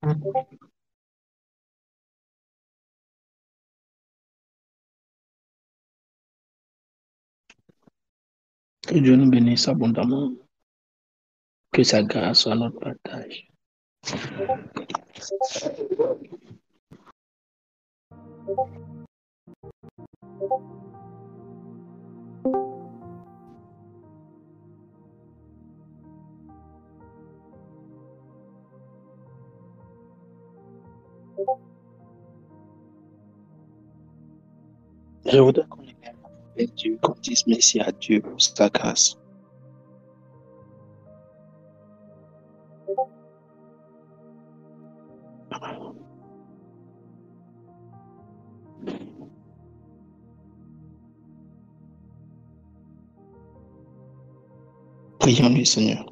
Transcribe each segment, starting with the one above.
Que Dieu nous bénisse abondamment, que sa grâce soit notre partage. Je voudrais qu'on ait avec Dieu, qu'on dise merci à Dieu pour sa grâce. Prions le Seigneur.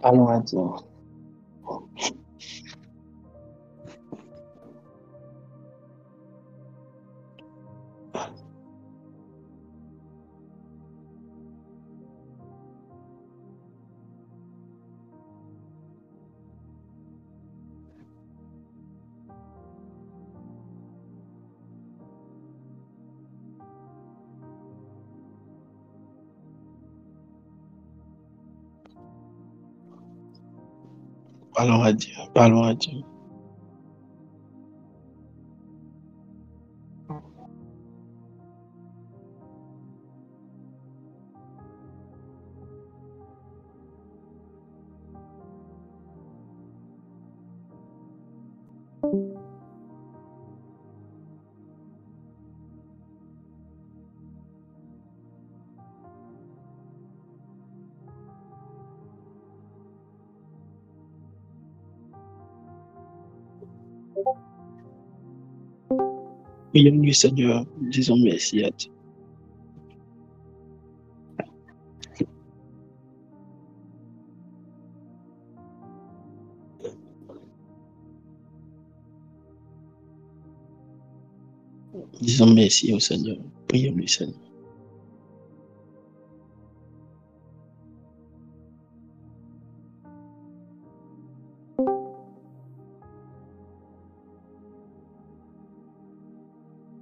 Allons à Dieu. Parlons à Dieu. Parlons à Dieu. Prions le Seigneur. Disons merci à Dieu. Disons merci au Seigneur. Prions le Seigneur.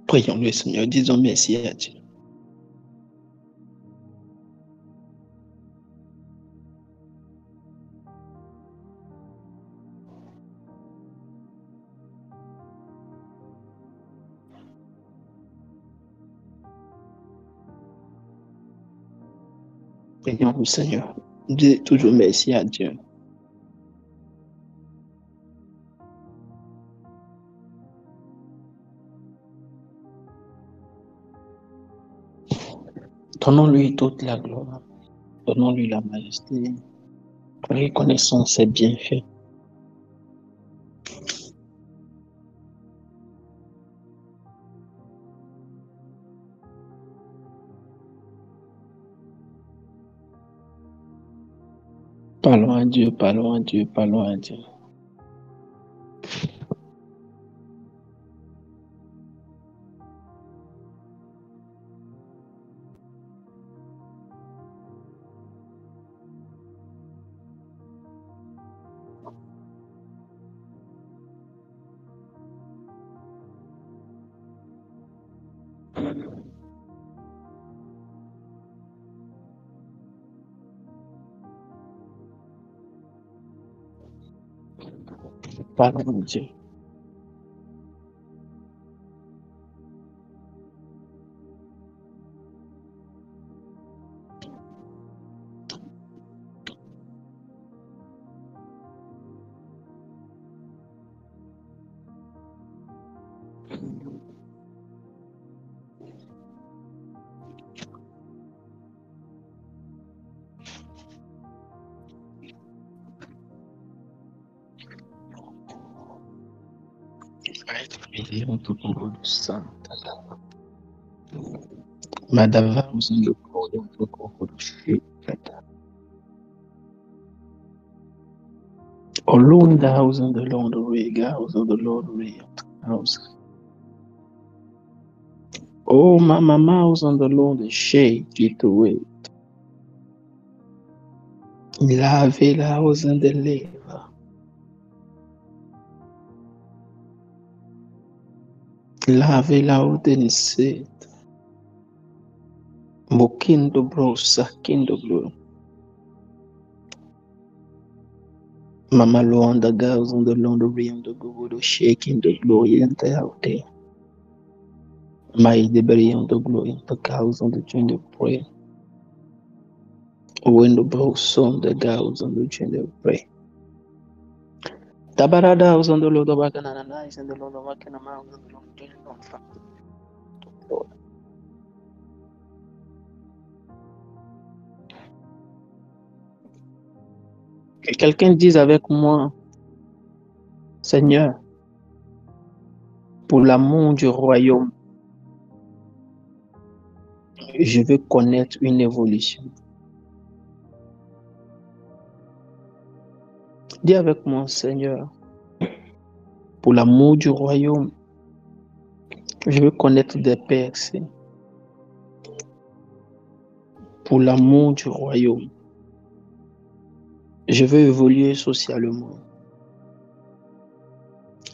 Prions le Seigneur. Disons merci à Dieu. Prions le Seigneur. Dis toujours merci à Dieu. Donnons-lui toute la gloire. Donnons-lui la majesté. Reconnaissons ses bienfaits. Parlons à Dieu, parlons à Dieu, parlons à Dieu. Parlons à Dieu. Madava usando o corpo do cheio. Olunda usando londo riga usando londo riga house. Oh, my mouth on the Lord shake it away. Lave la house and deliver. Lave la house and sit. Mokindo bro, sakindo bro. Mama Luanda girls on the laundry and the Google shaking the glory and the out there. My debris on the glory and the cows on the joint of pray. When the bro son the girls on the joint of pray. Tabarada was on the Lord of Bacananize and the Lord of Bacanama on the Lord. Que quelqu'un dise avec moi, Seigneur, pour l'amour du royaume, je veux connaître une évolution. Dis avec moi, Seigneur, pour l'amour du royaume, je veux connaître des percées. Pour l'amour du royaume, je veux évoluer socialement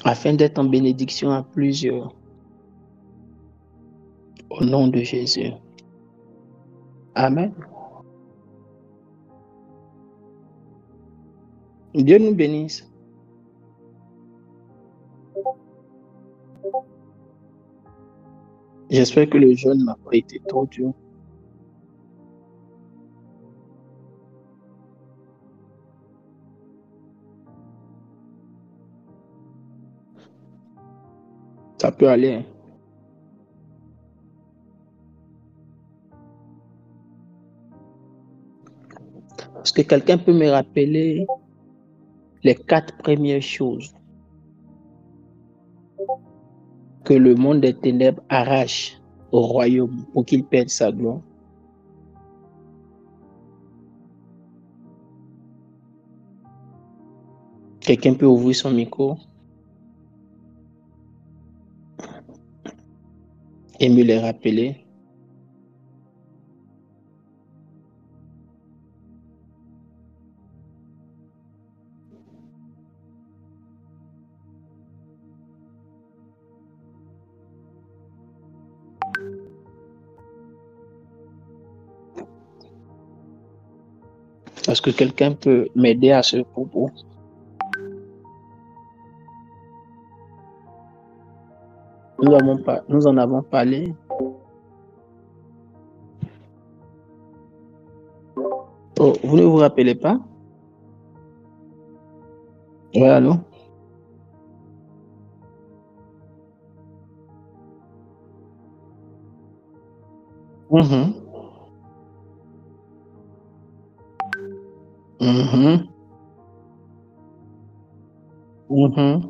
afin d'être en bénédiction à plusieurs. Au nom de Jésus. Amen. Dieu nous bénisse. J'espère que le jeûne n'a pas été trop dur. Ça peut aller. Hein? Est-ce que quelqu'un peut me rappeler les 4 premières choses que le monde des ténèbres arrache au royaume pour qu'il perde sa gloire? Quelqu'un peut ouvrir son micro et me les rappeler? Est-ce que quelqu'un peut m'aider à ce propos? Nous en avons parlé. Oh, vous ne vous rappelez pas? Oui, allô? Mhm. Mhm. Mhm.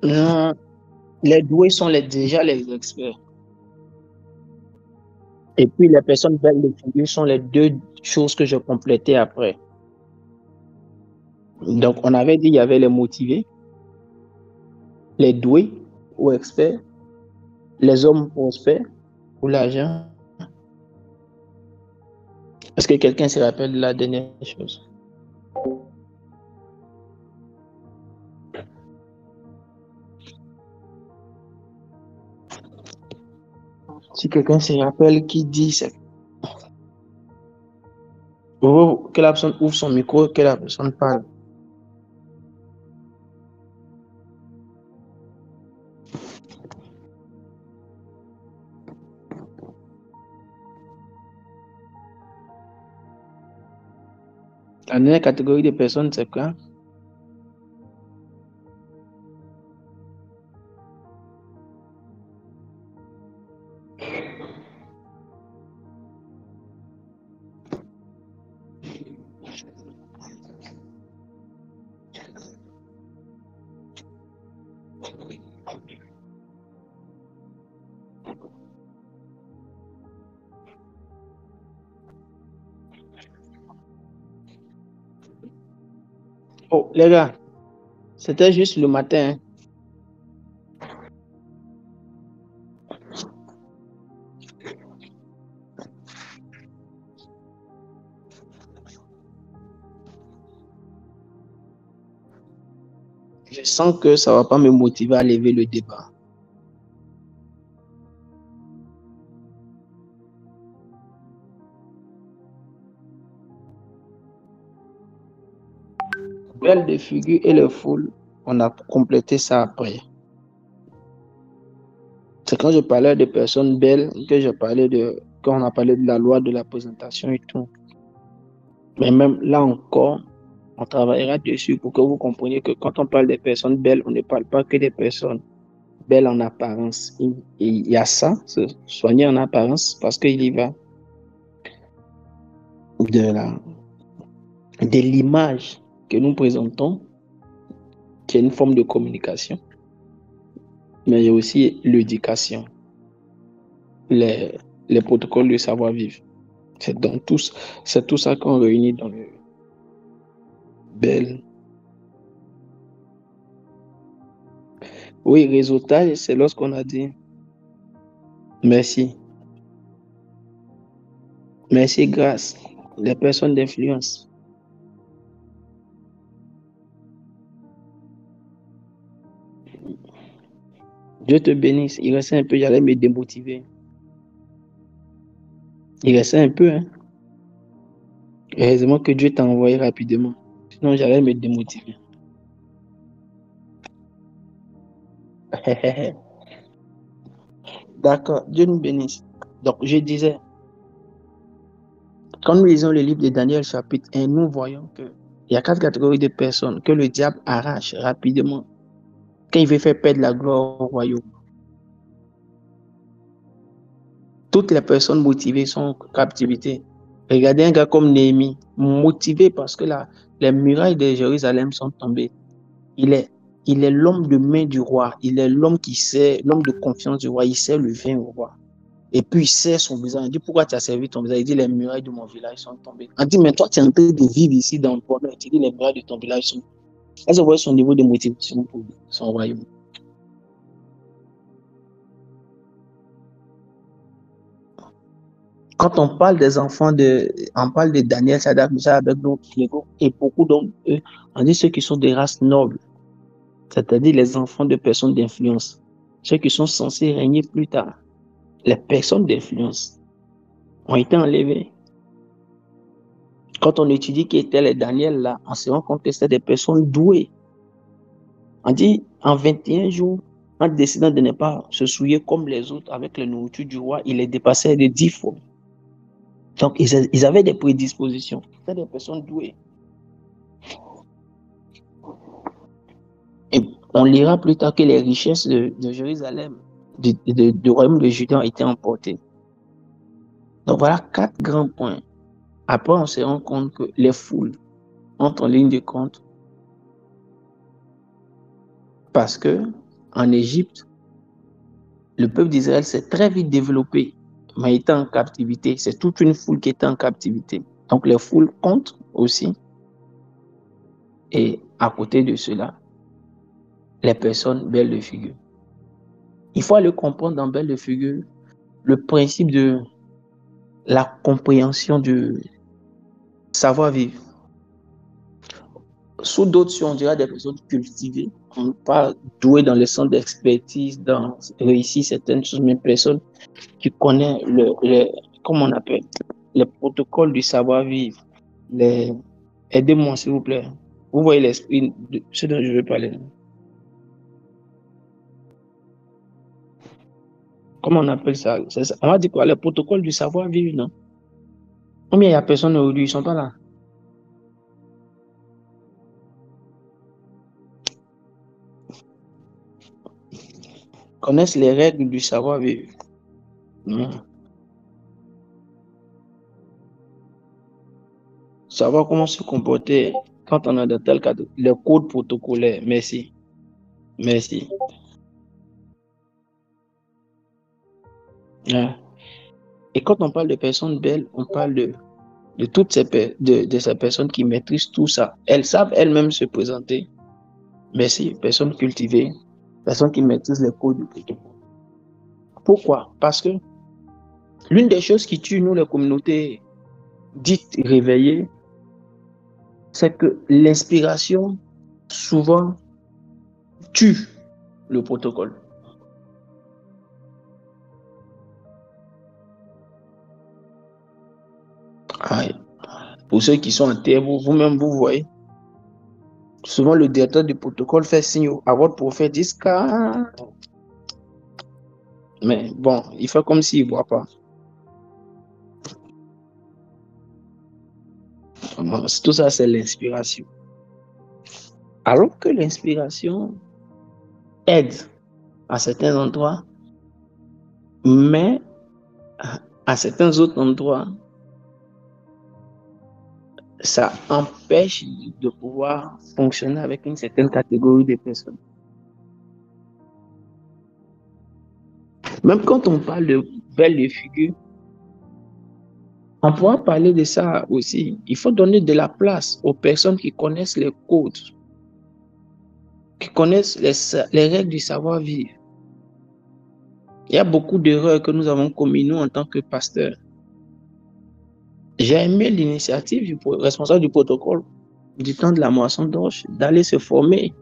Non, les doués sont déjà les experts. Et puis les personnes belles de figure sont les 2 choses que je complétais après. Donc on avait dit il y avait les motivés, les doués ou experts, les hommes prospères pour l'argent. Est-ce que quelqu'un se rappelle de la dernière chose? Si quelqu'un se rappelle qui dit c'est que la personne ouvre son micro, que la personne parle. La dernière catégorie de personnes, c'est quoi? Oh, les gars, c'était juste le matin, hein. Je sens que ça va pas me motiver à lever le débat. Belle de figure et le full, on a complété ça après. C'est quand je parlais de personnes belles que quand on a parlé de la loi de la présentation et tout. Mais même là encore, on travaillera dessus pour que vous compreniez que quand on parle des personnes belles, on ne parle pas que des personnes belles en apparence. Il y a ça, se soigner en apparence, parce qu'il y va de de l'image que nous présentons, qui est une forme de communication, mais il y a aussi l'éducation, les, les protocoles de savoir-vivre. C'est tout ça qu'on réunit dans le bel. Oui, réseautage, c'est lorsqu'on a dit merci. Merci, grâce. Les personnes d'influence. Dieu te bénisse. Il restait un peu, j'allais me démotiver. Il restait un peu, hein. Heureusement que Dieu t'a envoyé rapidement. Sinon, j'allais me démotiver. D'accord, Dieu nous bénisse. Donc, je disais, quand nous lisons le livre de Daniel chapitre 1, nous voyons qu'il y a 4 catégories de personnes que le diable arrache rapidement quand il veut faire perdre la gloire au royaume. Toutes les personnes motivées sont en captivité. Regardez un gars comme Néhémie, motivé parce que les murailles de Jérusalem sont tombées. Il est, il est l'homme de main du roi. Il est l'homme qui sait, l'homme de confiance du roi. Il sait le vin au roi. Et puis il sait son visage. Il dit, pourquoi tu as servi ton visage? Il dit, les murailles de mon village sont tombées. On dit, mais toi, tu es en train de vivre ici dans le bonheur. Tu dis, les murailles de ton village sont tombées. Là, je vois son niveau de motivation pour son royaume. Quand on parle des enfants on parle de Daniel, Sadak, Meshach, Abednego et beaucoup d'entre eux, on dit ceux qui sont des races nobles, c'est-à-dire les enfants de personnes d'influence, ceux qui sont censés régner plus tard. Les personnes d'influence ont été enlevées. Quand on étudie qui étaient les Daniel là, on se rend compte que c'était des personnes douées. On dit en 21 jours, en décidant de ne pas se souiller comme les autres avec la nourriture du roi, il les dépassait de 10 fois. Donc ils avaient des prédispositions. C'était des personnes douées. Et on lira plus tard que les richesses de Jérusalem, du royaume de Juda ont été emportées. Donc voilà 4 grands points. Après, on se rend compte que les foules entrent en ligne de compte parce que en Égypte, le peuple d'Israël s'est très vite développé, mais était en captivité. C'est toute une foule qui était en captivité. Donc les foules comptent aussi. Et à côté de cela, les personnes belles de figure. Il faut aller comprendre dans belle de figure le principe de la compréhension du savoir-vivre. Sous d'autres, si on dirait des personnes cultivées, pas douées dans le sens d'expertise, dans réussir certaines choses, mais personnes qui connaissent comment on appelle, les protocoles du savoir-vivre. Les... Aidez-moi, s'il vous plaît. Vous voyez l'esprit de ce dont je veux parler. Comment on appelle ça? On va dire quoi? Les protocoles du savoir-vivre, non? Combien il y a personnes aujourd'hui, ils ne sont pas là. Connaissent les règles du savoir-vivre. Non. Savoir comment se comporter quand on a de tels cas, les codes protocolaires. Merci. Merci. Ouais. Et quand on parle de personnes belles, on parle de de toutes de ces personnes qui maîtrisent tout ça. Elles savent elles-mêmes se présenter. Mais si, personnes cultivées, personnes qui maîtrisent les codes du protocole. Pourquoi? Parce que l'une des choses qui tue, nous, les communautés dites réveillées, c'est que l'inspiration, souvent, tue le protocole. Pour ceux qui sont en terre, vous-même, vous voyez, souvent le directeur du protocole fait signe à votre prophète, dit mais bon, il fait comme s'il ne voit pas. Tout ça, c'est l'inspiration. Alors que l'inspiration aide à certains endroits, mais à certains autres endroits, ça empêche de pouvoir fonctionner avec une certaine catégorie de personnes. Même quand on parle de belles figures, on pourra parler de ça aussi. Il faut donner de la place aux personnes qui connaissent les codes, qui connaissent les règles du savoir-vivre. Il y a beaucoup d'erreurs que nous avons commises, nous, en tant que pasteurs. J'ai aimé l'initiative du responsable du protocole du temps de la moisson d'orge d'aller se former.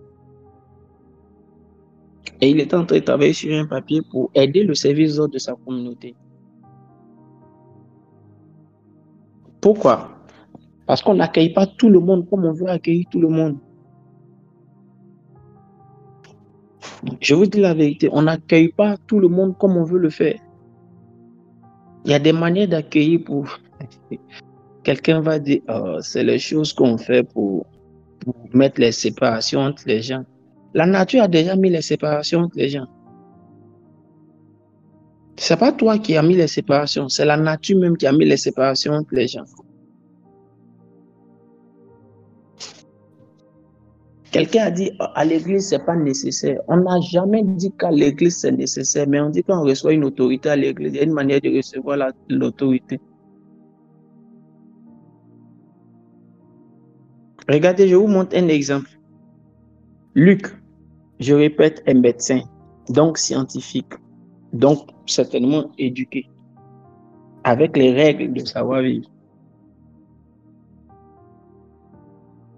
Et il était en train de travailler sur un papier pour aider le service d'ordre de sa communauté. Pourquoi? Parce qu'on n'accueille pas tout le monde comme on veut accueillir tout le monde. Je vous dis la vérité, on n'accueille pas tout le monde comme on veut le faire. Il y a des manières d'accueillir pour... Quelqu'un va dire, oh, c'est les choses qu'on fait pour mettre les séparations entre les gens. La nature a déjà mis les séparations entre les gens. Ce n'est pas toi qui as mis les séparations, c'est la nature même qui a mis les séparations entre les gens. Quelqu'un a dit à l'église, ce n'est pas nécessaire. On n'a jamais dit qu'à l'église, c'est nécessaire, mais on dit qu'on reçoit une autorité à l'église. Il y a une manière de recevoir l'autorité. Regardez, je vous montre un exemple. Luc, je répète, est médecin, donc scientifique, donc certainement éduqué, avec les règles de savoir-vivre.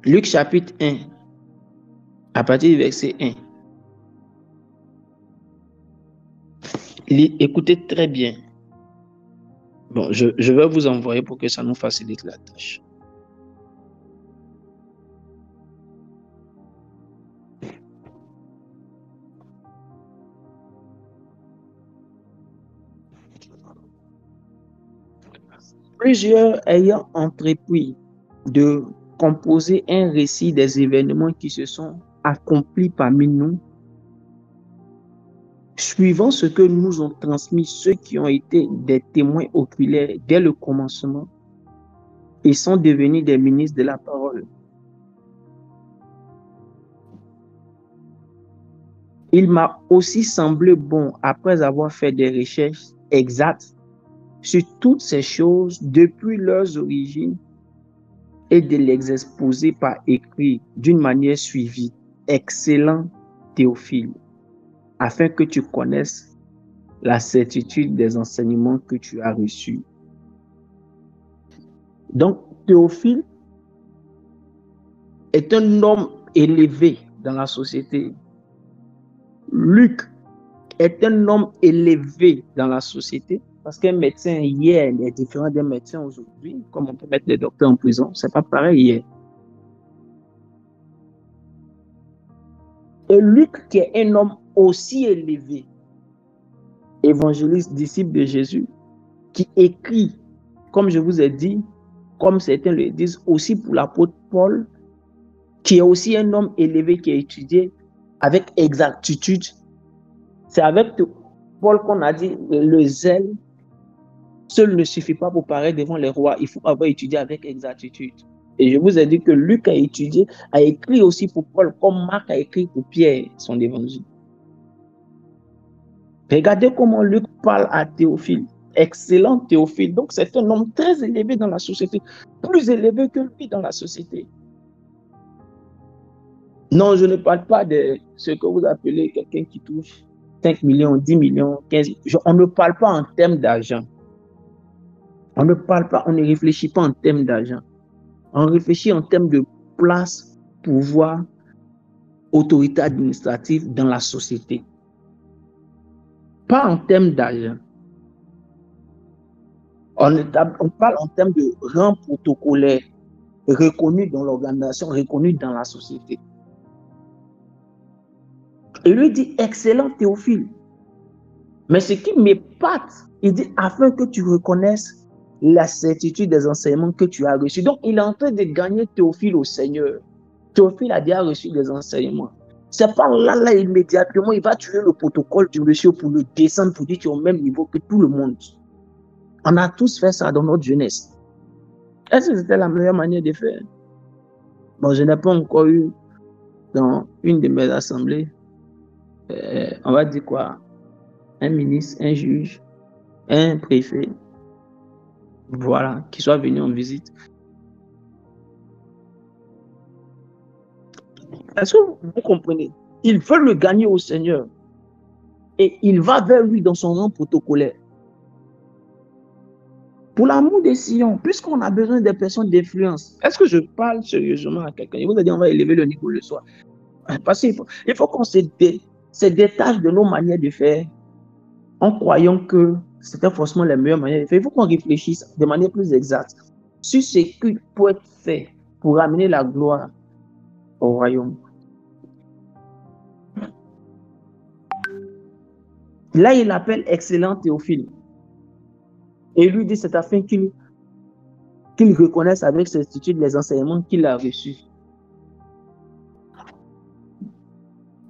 Luc chapitre 1, à partir du verset 1. Écoutez très bien. Bon, je vais vous envoyer pour que ça nous facilite la tâche. Plusieurs ayant entrepris de composer un récit des événements qui se sont accomplis parmi nous, suivant ce que nous ont transmis ceux qui ont été des témoins oculaires dès le commencement et sont devenus des ministres de la parole. Il m'a aussi semblé bon, après avoir fait des recherches exactes sur toutes ces choses depuis leurs origines, et de les exposer par écrit d'une manière suivie. Excellent Théophile, afin que tu connaisses la certitude des enseignements que tu as reçus. Donc, Théophile est un homme élevé dans la société. Luc est un homme élevé dans la société, parce qu'un médecin hier est différent d'un médecin aujourd'hui, comme on peut mettre les docteurs en prison, c'est pas pareil hier. Et Luc, qui est un homme aussi élevé, évangéliste, disciple de Jésus, qui écrit, comme je vous ai dit, comme certains le disent, aussi pour l'apôtre Paul, qui est aussi un homme élevé, qui a étudié avec exactitude. C'est avec Paul qu'on a dit le zèle seul ne suffit pas pour paraître devant les rois, il faut avoir étudié avec exactitude. Et je vous ai dit que Luc a étudié, a écrit aussi pour Paul, comme Marc a écrit pour Pierre son évangile. Regardez comment Luc parle à Théophile. excellent Théophile. Donc, c'est un homme très élevé dans la société, plus élevé que lui dans la société. Non, je ne parle pas de ce que vous appelez quelqu'un qui touche 5 millions, 10 millions, 15 millions. On ne parle pas en termes d'argent. On ne parle pas, on ne réfléchit pas en termes d'argent. On réfléchit en termes de place, pouvoir, autorité administrative dans la société. Pas en termes d'argent. On parle en termes de rang protocolaire reconnu dans l'organisation, reconnu dans la société. Il lui dit, excellent Théophile. Mais ce qui m'épate, il dit, afin que tu reconnaisses la certitude des enseignements que tu as reçus. Donc, il est en train de gagner Théophile au Seigneur. Théophile a déjà reçu des enseignements. C'est pas là, immédiatement, il va tuer le protocole du monsieur pour le descendre, pour dire que tu es au même niveau que tout le monde. On a tous fait ça dans notre jeunesse. Est-ce que c'était la meilleure manière de faire? Bon, je n'ai pas encore eu dans une de mes assemblées, on va dire quoi, un ministre, un juge, un préfet, voilà, qui soit venu en visite. Est-ce que vous comprenez? Il veut le gagner au Seigneur. Et il va vers lui dans son rang protocolaire. Pour l'amour des Sion, puisqu'on a besoin des personnes d'influence, est-ce que je parle sérieusement à quelqu'un? Il vous a dit on va élever le niveau le soir. Parce qu'il faut qu'on se détache de nos manières de faire en croyant que c'était forcément la meilleure manière de faire. Il faut qu'on réfléchisse de manière plus exacte sur ce qui peut être fait pour amener la gloire au royaume. Là, il appelle excellent Théophile. Et il lui dit, c'est afin qu'il reconnaisse avec certitude les enseignements qu'il a reçus.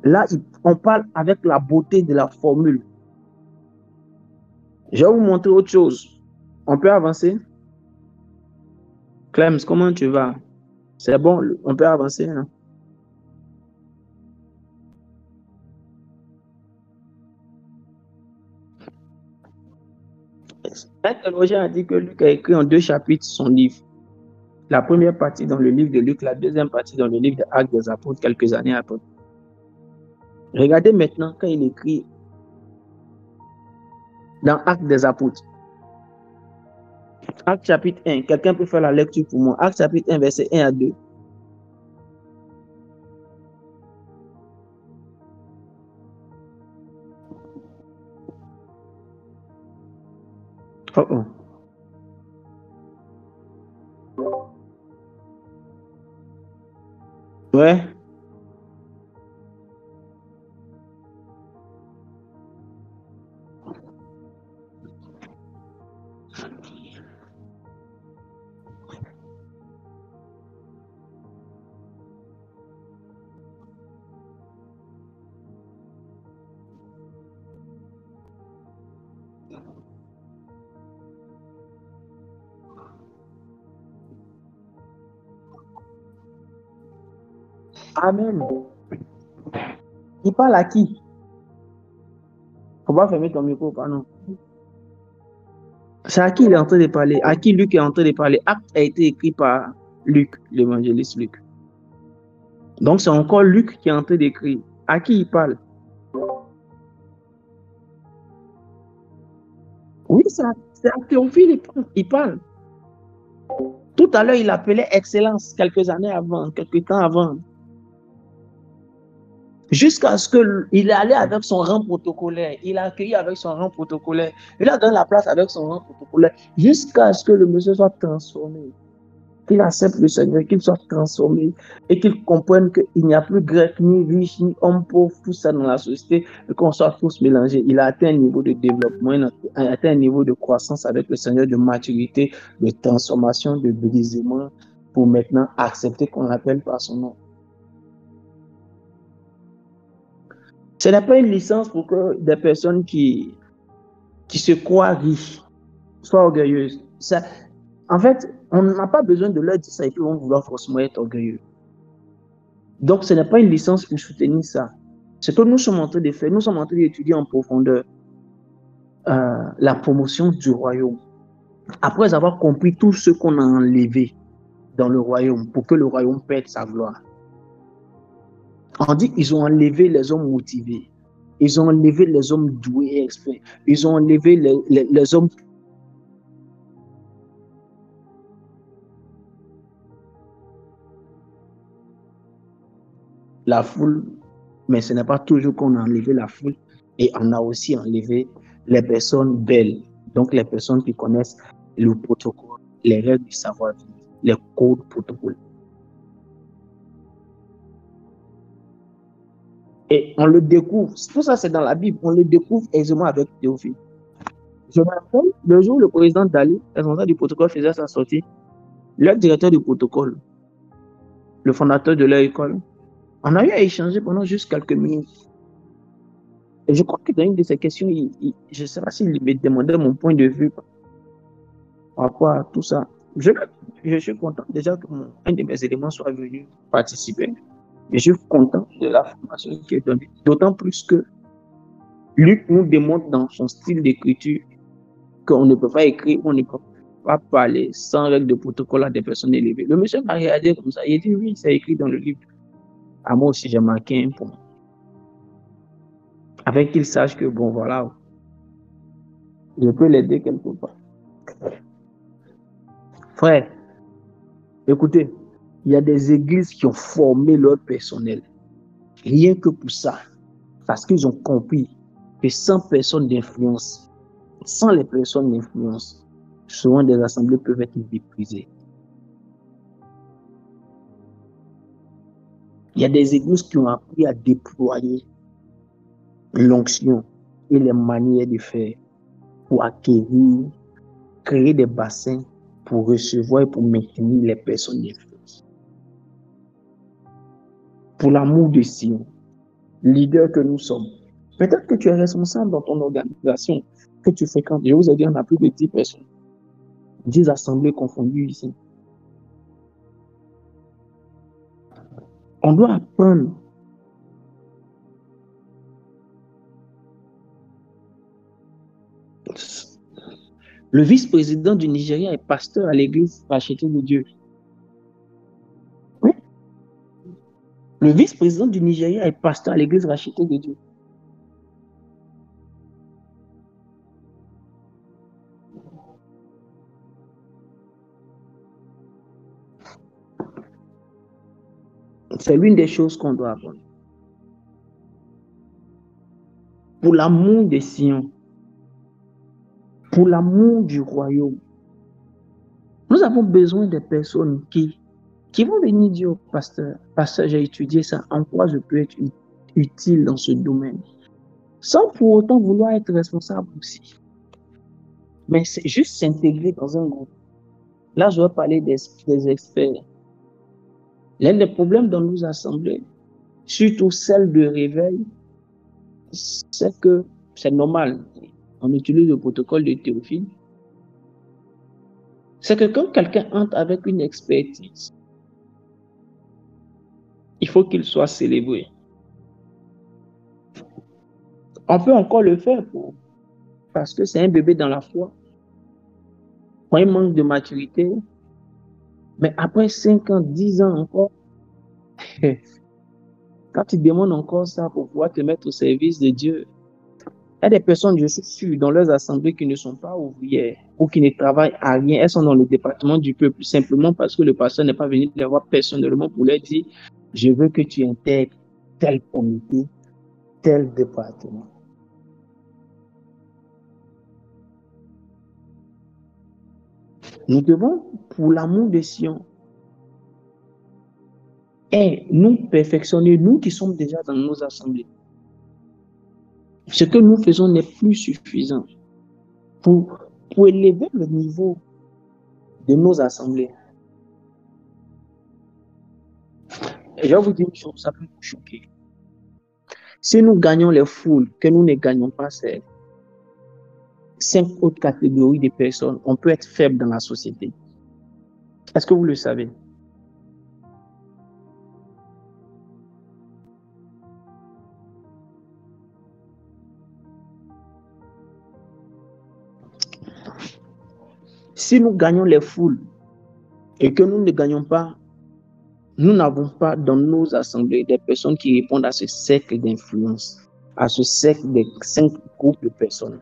Là, on parle avec la beauté de la formule. Je vais vous montrer autre chose. On peut avancer? Clems, comment tu vas? C'est bon, on peut avancer, hein? Un théologien a dit que Luc a écrit en 2 chapitres son livre. La première partie dans le livre de Luc, la deuxième partie dans le livre des Actes des Apôtres, quelques années après. Regardez maintenant quand il écrit dans Actes des Apôtres. Actes chapitre 1, quelqu'un peut faire la lecture pour moi. Actes chapitre 1, verset 1 à 2. Oh oh. Ouais. Amen. Il parle à qui? Faut pas fermer ton micro, pardon. C'est à qui il est en train de parler? À qui Luc est en train de parler? Acte a été écrit par Luc, l'évangéliste Luc. Donc c'est encore Luc qui est en train d'écrire. À qui il parle? Oui, c'est à Théophile, il parle. Tout à l'heure, il appelait excellence quelques années avant, quelques temps avant. Jusqu'à ce qu'il est allé avec son rang protocolaire. Il a accueilli avec son rang protocolaire. Il a donné la place avec son rang protocolaire. Jusqu'à ce que le monsieur soit transformé. Qu'il accepte le Seigneur, qu'il soit transformé et qu'il comprenne qu'il n'y a plus grec, ni riche, ni homme pauvre, tout ça dans la société, et qu'on soit tous mélangés. Il a atteint un niveau de développement, il a atteint un niveau de croissance avec le Seigneur, de maturité, de transformation, de brisement, pour maintenant accepter qu'on l'appelle par son nom. Ce n'est pas une licence pour que des personnes qui se croient riches soient orgueilleuses. Ça, en fait, on n'a pas besoin de leur dire ça et puis on va vouloir forcément être orgueilleux. Donc, ce n'est pas une licence pour soutenir ça. Ce que nous sommes en train de faire, nous sommes en train d'étudier en profondeur la promotion du royaume. Après avoir compris tout ce qu'on a enlevé dans le royaume pour que le royaume perde sa gloire. On dit qu'ils ont enlevé les hommes motivés. Ils ont enlevé les hommes doués et experts. Ils ont enlevé les hommes. La foule, mais ce n'est pas toujours qu'on a enlevé la foule. Et on a aussi enlevé les personnes belles. Donc les personnes qui connaissent le protocole, les règles du savoir-vivre, les codes protocoles. Et on le découvre. Tout ça, c'est dans la Bible. On le découvre aisément avec Théophile. Je me rappelle, le jour où le président Dali, responsable du protocole, faisait sa sortie, le directeur du protocole, le fondateur de leur école, on a eu à échanger pendant juste quelques minutes. Et je crois que dans une de ces questions, je ne sais pas s'il me demandait mon point de vue par rapport à tout ça. Je suis content déjà qu'un de mes éléments soit venu participer. Je suis content de la formation qui est donnée. D'autant plus que Luc nous démontre dans son style d'écriture qu'on ne peut pas écrire, on ne peut pas parler sans règle de protocole à des personnes élevées. Le monsieur m'a regardé comme ça, il dit oui, c'est écrit dans le livre. À moi aussi, j'ai marqué un point. Afin qu'il sache que, bon, voilà, je peux l'aider quelque part. Frère, écoutez, il y a des églises qui ont formé leur personnel. Rien que pour ça. Parce qu'ils ont compris que sans personne d'influence, sans les personnes d'influence, souvent des assemblées peuvent être méprisées. Il y a des églises qui ont appris à déployer l'onction et les manières de faire pour acquérir, créer des bassins pour recevoir et pour maintenir les personnes d'influence. Pour l'amour de Sion, leader que nous sommes, peut-être que tu es responsable dans ton organisation que tu fréquentes. Je vous ai dit, on a plus de 10 personnes, 10 assemblées confondues ici. On doit apprendre. Le vice-président du Nigeria est pasteur à l'église rachetée de Dieu. Oui. Le vice-président du Nigeria est pasteur à l'église rachetée de Dieu. C'est l'une des choses qu'on doit apprendre. Pour l'amour des Sion, pour l'amour du royaume, nous avons besoin des personnes qui vont venir dire au pasteur, pasteur, j'ai étudié ça, en quoi je peux être utile dans ce domaine, sans pour autant vouloir être responsable aussi. Mais c'est juste s'intégrer dans un groupe. Là, je vais parler des experts. L'un des problèmes dans nos assemblées, surtout celle de réveil, c'est que c'est normal. On utilise le protocole de Théophile. C'est que quand quelqu'un entre avec une expertise, il faut qu'il soit célébré. On peut encore le faire parce que c'est un bébé dans la foi. Quand il manque de maturité, mais après 5 ans, 10 ans encore, quand tu demandes encore ça pour pouvoir te mettre au service de Dieu, il y a des personnes, je suis sûr, dans leurs assemblées qui ne sont pas ouvrières ou qui ne travaillent à rien. Elles sont dans le département du peuple simplement parce que le pasteur n'est pas venu les voir personnellement pour leur dire je veux que tu intègres tel comité, tel département. Nous devons, pour l'amour de Sion, nous perfectionner, nous qui sommes déjà dans nos assemblées. Ce que nous faisons n'est plus suffisant pour élever le niveau de nos assemblées. Et je vais vous dire une chose, ça peut vous choquer. Si nous gagnons les foules, que nous ne gagnons pas ces 5 autres catégories de personnes, on peut être faible dans la société. Est-ce que vous le savez? Si nous gagnons les foules et que nous ne gagnons pas, nous n'avons pas dans nos assemblées des personnes qui répondent à ce cercle d'influence, à ce cercle de 5 groupes de personnes,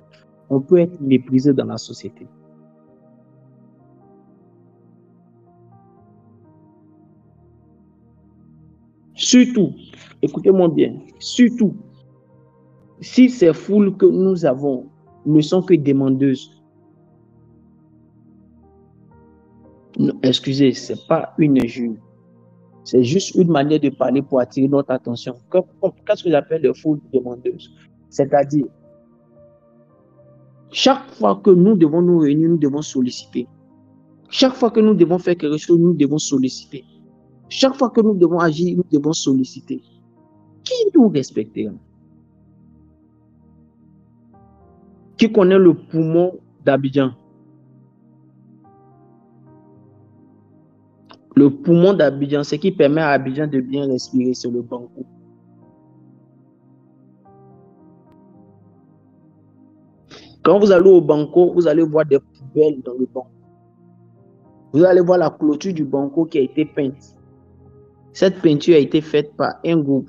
on peut être méprisé dans la société. Surtout, écoutez-moi bien, surtout, si ces foules que nous avons ne sont que demandeuses, excusez, ce n'est pas une injure, c'est juste une manière de parler pour attirer notre attention. Qu'est-ce que j'appelle les foules demandeuses? C'est-à-dire, chaque fois que nous devons nous réunir, nous devons solliciter. Chaque fois que nous devons faire quelque chose, nous devons solliciter. Chaque fois que nous devons agir, nous devons solliciter. Qui nous respectera? Qui connaît le poumon d'Abidjan? Le poumon d'Abidjan, ce qui permet à Abidjan de bien respirer, c'est le Banco. Quand vous allez au Banco, vous allez voir des poubelles dans le Banco. Vous allez voir la clôture du Banco qui a été peinte. Cette peinture a été faite par un groupe,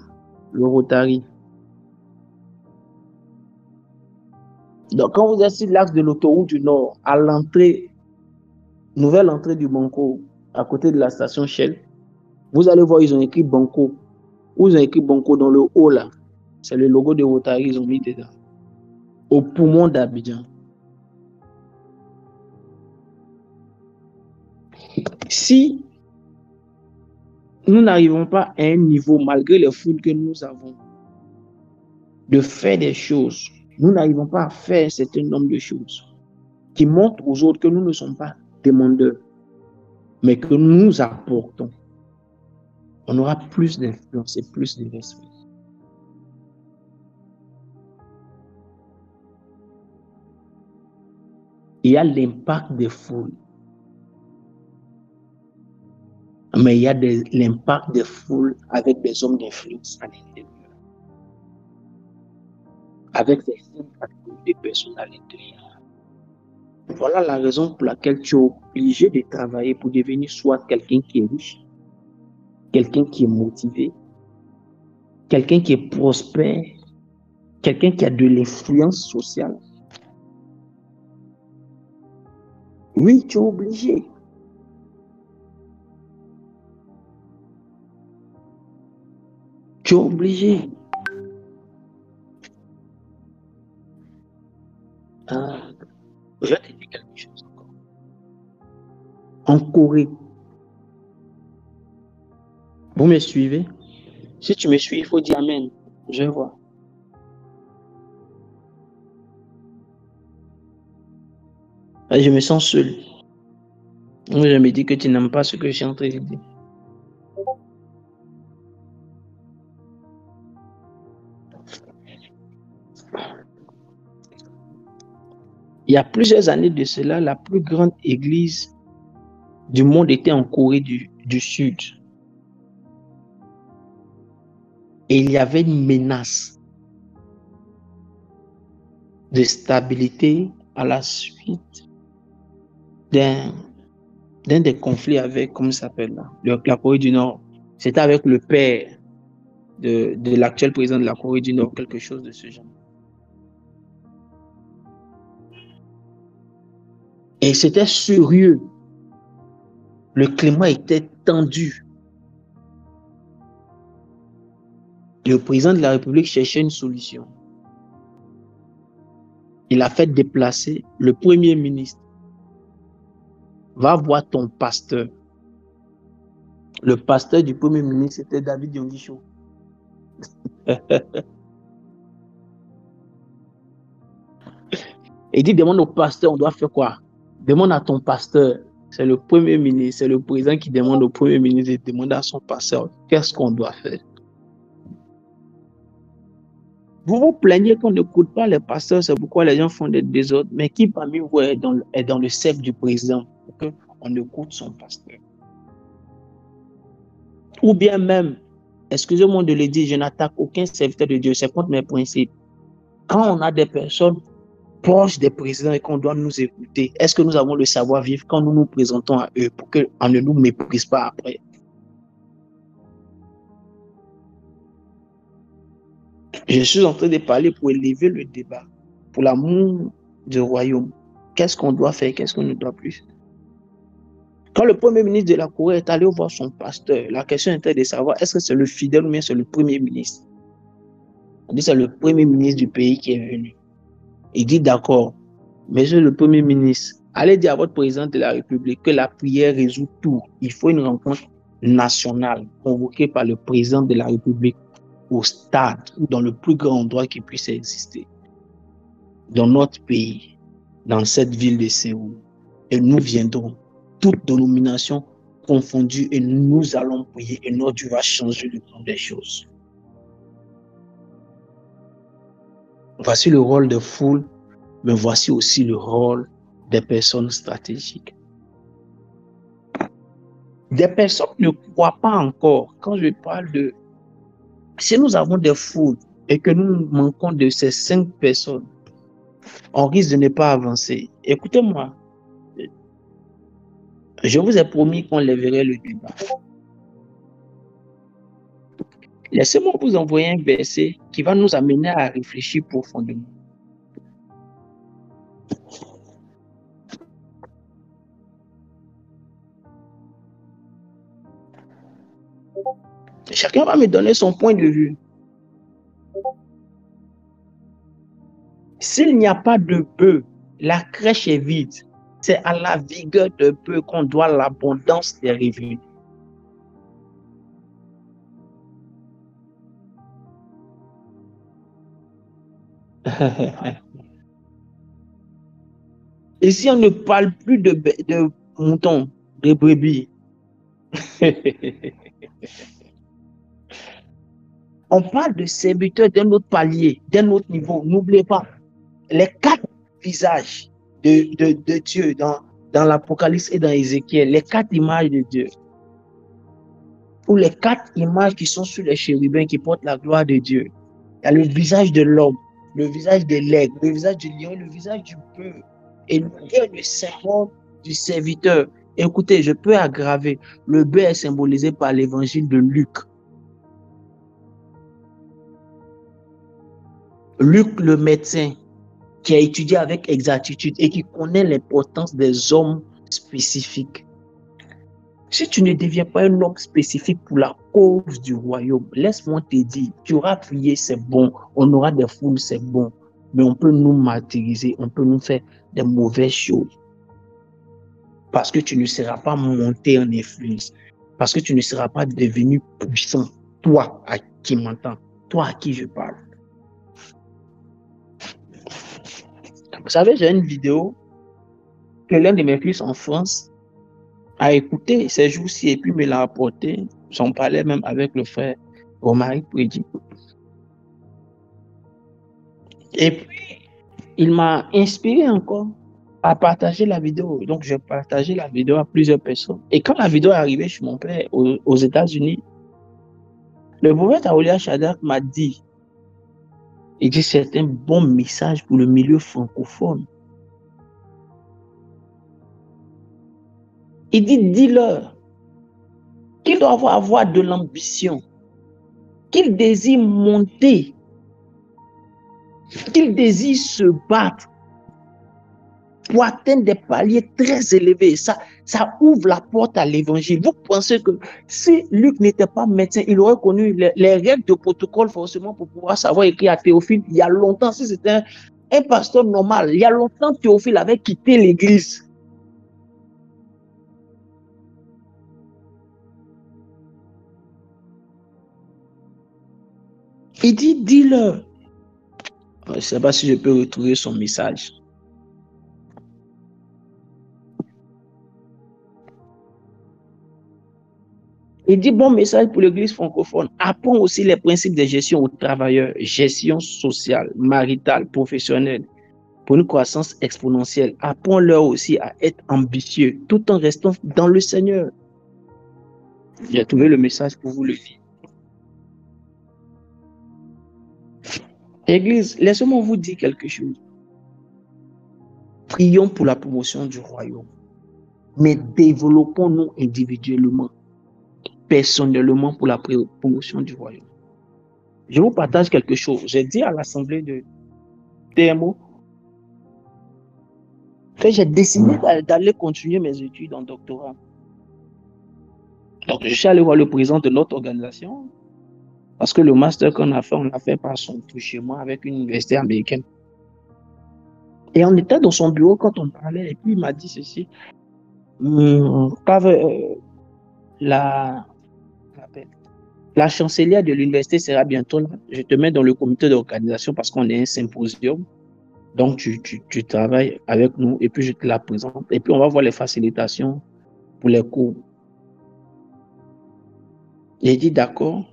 le Rotary. Donc, quand vous êtes sur l'axe de l'autoroute du Nord, à l'entrée, nouvelle entrée du Banco, à côté de la station Shell, vous allez voir, ils ont écrit Banco. Ils ont écrit Banco dans le haut là. C'est le logo de Rotary, ils ont mis dedans. Au poumon d'Abidjan. Si nous n'arrivons pas à un niveau, malgré les foules que nous avons, de faire des choses, nous n'arrivons pas à faire un certain nombre de choses qui montrent aux autres que nous ne sommes pas demandeurs, mais que nous apportons, on aura plus d'influence et plus de respect. Il y a l'impact des foules. Mais il y a l'impact des foules avec des hommes d'influence à l'intérieur. Avec des catégories de personnes à l'intérieur. Voilà la raison pour laquelle tu es obligé de travailler pour devenir soit quelqu'un qui est riche, quelqu'un qui est motivé, quelqu'un qui est prospère, quelqu'un qui a de l'influence sociale. Oui, tu es obligé. Tu es obligé. Je vais te dire quelque chose encore. En Corée, vous me suivez? Si tu me suis, il faut dire Amen. Je vois. Je me sens seul. Je me dis que tu n'aimes pas ce que je suis en train de dire. Il y a plusieurs années de cela, la plus grande église du monde était en Corée du Sud. Et il y avait une menace de stabilité à la suite d'un des conflits avec, comment ça s'appelle là, la Corée du Nord. C'était avec le père de l'actuel président de la Corée du Nord, quelque chose de ce genre. Et c'était sérieux. Le climat était tendu. Le président de la République cherchait une solution. Il a fait déplacer le premier ministre. Va voir ton pasteur. Le pasteur du premier ministre, c'était David Yongisho. Il dit, demande au pasteur, on doit faire quoi? Demande à ton pasteur. C'est le premier ministre, c'est le président qui demande au premier ministre et demande à son pasteur, qu'est-ce qu'on doit faire? Vous vous plaignez qu'on n'écoute pas les pasteurs, c'est pourquoi les gens font des désordres, mais qui parmi vous est dans le cercle du président pour qu'on écoute son pasteur? Ou bien même, excusez-moi de le dire, je n'attaque aucun serviteur de Dieu, c'est contre mes principes. Quand on a des personnes proches des présidents et qu'on doit nous écouter? Est-ce que nous avons le savoir-vivre quand nous nous présentons à eux pour qu'on ne nous méprise pas après? Je suis en train de parler pour élever le débat, pour l'amour du royaume. Qu'est-ce qu'on doit faire? Qu'est-ce qu'on ne doit plus faire? Quand le premier ministre de la Corée est allé voir son pasteur, la question était de savoir est-ce que c'est le fidèle ou bien c'est le premier ministre. On dit c'est le premier ministre du pays qui est venu. Il dit d'accord, monsieur le premier ministre, allez dire à votre président de la République que la prière résout tout. Il faut une rencontre nationale convoquée par le président de la République au stade ou dans le plus grand endroit qui puisse exister dans notre pays, dans cette ville de Séoul. Et nous viendrons, toutes dénominations confondues, et nous allons prier et notre Dieu va changer le cours des choses. Voici le rôle de foule, mais voici aussi le rôle des personnes stratégiques. Des personnes ne croient pas encore. Quand je parle de... Si nous avons des foules et que nous manquons de ces 5 personnes, on risque de ne pas avancer. Écoutez-moi, je vous ai promis qu'on lèverait le débat. Laissez-moi vous envoyer un verset qui va nous amener à réfléchir profondément. Chacun va me donner son point de vue. S'il n'y a pas de bœuf, la crèche est vide. C'est à la vigueur de bœuf qu'on doit l'abondance des revenus. Et si on ne parle plus de moutons, de brebis, on parle de serviteurs d'un autre palier, d'un autre niveau. N'oubliez pas, les 4 visages de Dieu dans l'Apocalypse et dans Ézéchiel, les 4 images de Dieu, ou les 4 images qui sont sur les chérubins qui portent la gloire de Dieu. Il y a le visage de l'homme, le visage de l'aigle, le visage du lion, le visage du bœuf, et le symbole du serviteur. Écoutez, je peux aggraver. Le bœuf est symbolisé par l'évangile de Luc. Luc, le médecin, qui a étudié avec exactitude et qui connaît l'importance des hommes spécifiques. Si tu ne deviens pas un homme spécifique pour la cause du royaume, laisse-moi te dire, tu auras prié, c'est bon, on aura des foules, c'est bon, mais on peut nous martyriser, on peut nous faire des mauvaises choses. Parce que tu ne seras pas monté en influence, parce que tu ne seras pas devenu puissant, toi à qui m'entends, toi à qui je parle. Vous savez, j'ai une vidéo que l'un de mes fils en France a écouté ces jours-ci et puis me l'a apporté. J'en parlais même avec le frère Romaric Prédi. Et puis, il m'a inspiré encore à partager la vidéo. Donc, j'ai partagé la vidéo à plusieurs personnes. Et quand la vidéo est arrivée chez mon père aux États-Unis, le prophète Aoulia Shadak m'a dit, il dit, c'est un bon message pour le milieu francophone. Il dit, dis-leur qu'ils doivent avoir de l'ambition, qu'ils désirent monter, qu'ils désirent se battre pour atteindre des paliers très élevés. Ça ouvre la porte à l'évangile. Vous pensez que si Luc n'était pas médecin, il aurait connu les règles de protocole forcément pour pouvoir savoir écrire à Théophile il y a longtemps. Si c'était un pasteur normal, il y a longtemps, Théophile avait quitté l'église. Il dit, dis-leur. Je ne sais pas si je peux retrouver son message. Il dit, bon message pour l'église francophone. Apprends aussi les principes de gestion aux travailleurs, gestion sociale, maritale, professionnelle, pour une croissance exponentielle. Apprends-leur aussi à être ambitieux, tout en restant dans le Seigneur. J'ai trouvé le message pour vous le dire. Église, laissez-moi vous dire quelque chose. Prions pour la promotion du royaume. Mais développons-nous individuellement, personnellement pour la promotion du royaume. Je vous partage quelque chose. J'ai dit à l'assemblée de TMO que j'ai décidé d'aller continuer mes études en doctorat. Donc, je suis allé voir le président de notre organisation parce que le master qu'on a fait, on l'a fait par son tout chez moi avec une université américaine. Et on était dans son bureau quand on parlait et puis il m'a dit ceci. La chancelière de l'université sera bientôt là. Je te mets dans le comité d'organisation parce qu'on est un symposium. Donc, tu travailles avec nous et puis je te la présente. Et puis, on va voir les facilitations pour les cours. J'ai dit, d'accord.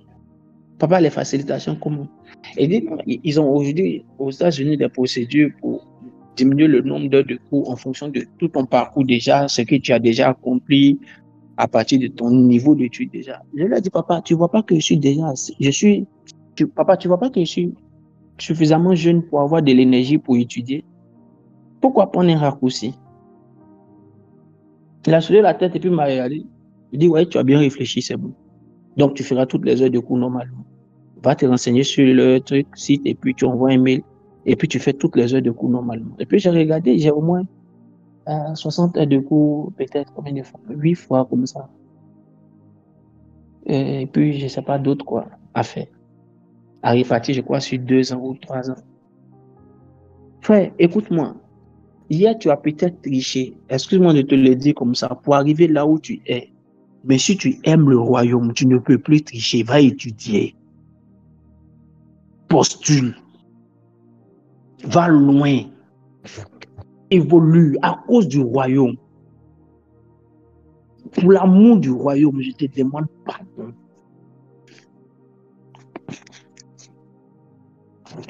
Papa, les facilitations, comment? Il dit, non, ils ont aujourd'hui aux États-Unis des procédures pour diminuer le nombre d'heures de cours en fonction de tout ton parcours déjà, ce que tu as déjà accompli à partir de ton niveau d'études déjà. Je lui ai dit, papa, tu vois pas que je suis déjà, papa, tu vois pas que je suis suffisamment jeune pour avoir de l'énergie pour étudier? Pourquoi prendre un raccourci? Il a soulevé la tête et puis m'a regardé. Il dit, ouais, tu as bien réfléchi, c'est bon. Donc, tu feras toutes les heures de cours normalement. Va te renseigner sur le truc, site, et puis tu envoies un mail, et puis tu fais toutes les heures de cours normalement. Et puis, j'ai regardé, j'ai au moins 60 heures de cours, peut-être combien de fois? 8 fois comme ça. Et puis, je ne sais pas d'autres quoi à faire. À répartir, je crois, sur 2 ans ou 3 ans. Frère, écoute-moi. Hier, tu as peut-être triché, excuse-moi de te le dire comme ça, pour arriver là où tu es. Mais si tu aimes le royaume, tu ne peux plus tricher. Va étudier. Postule. Va loin. Évolue à cause du royaume. Pour l'amour du royaume, je te demande pardon.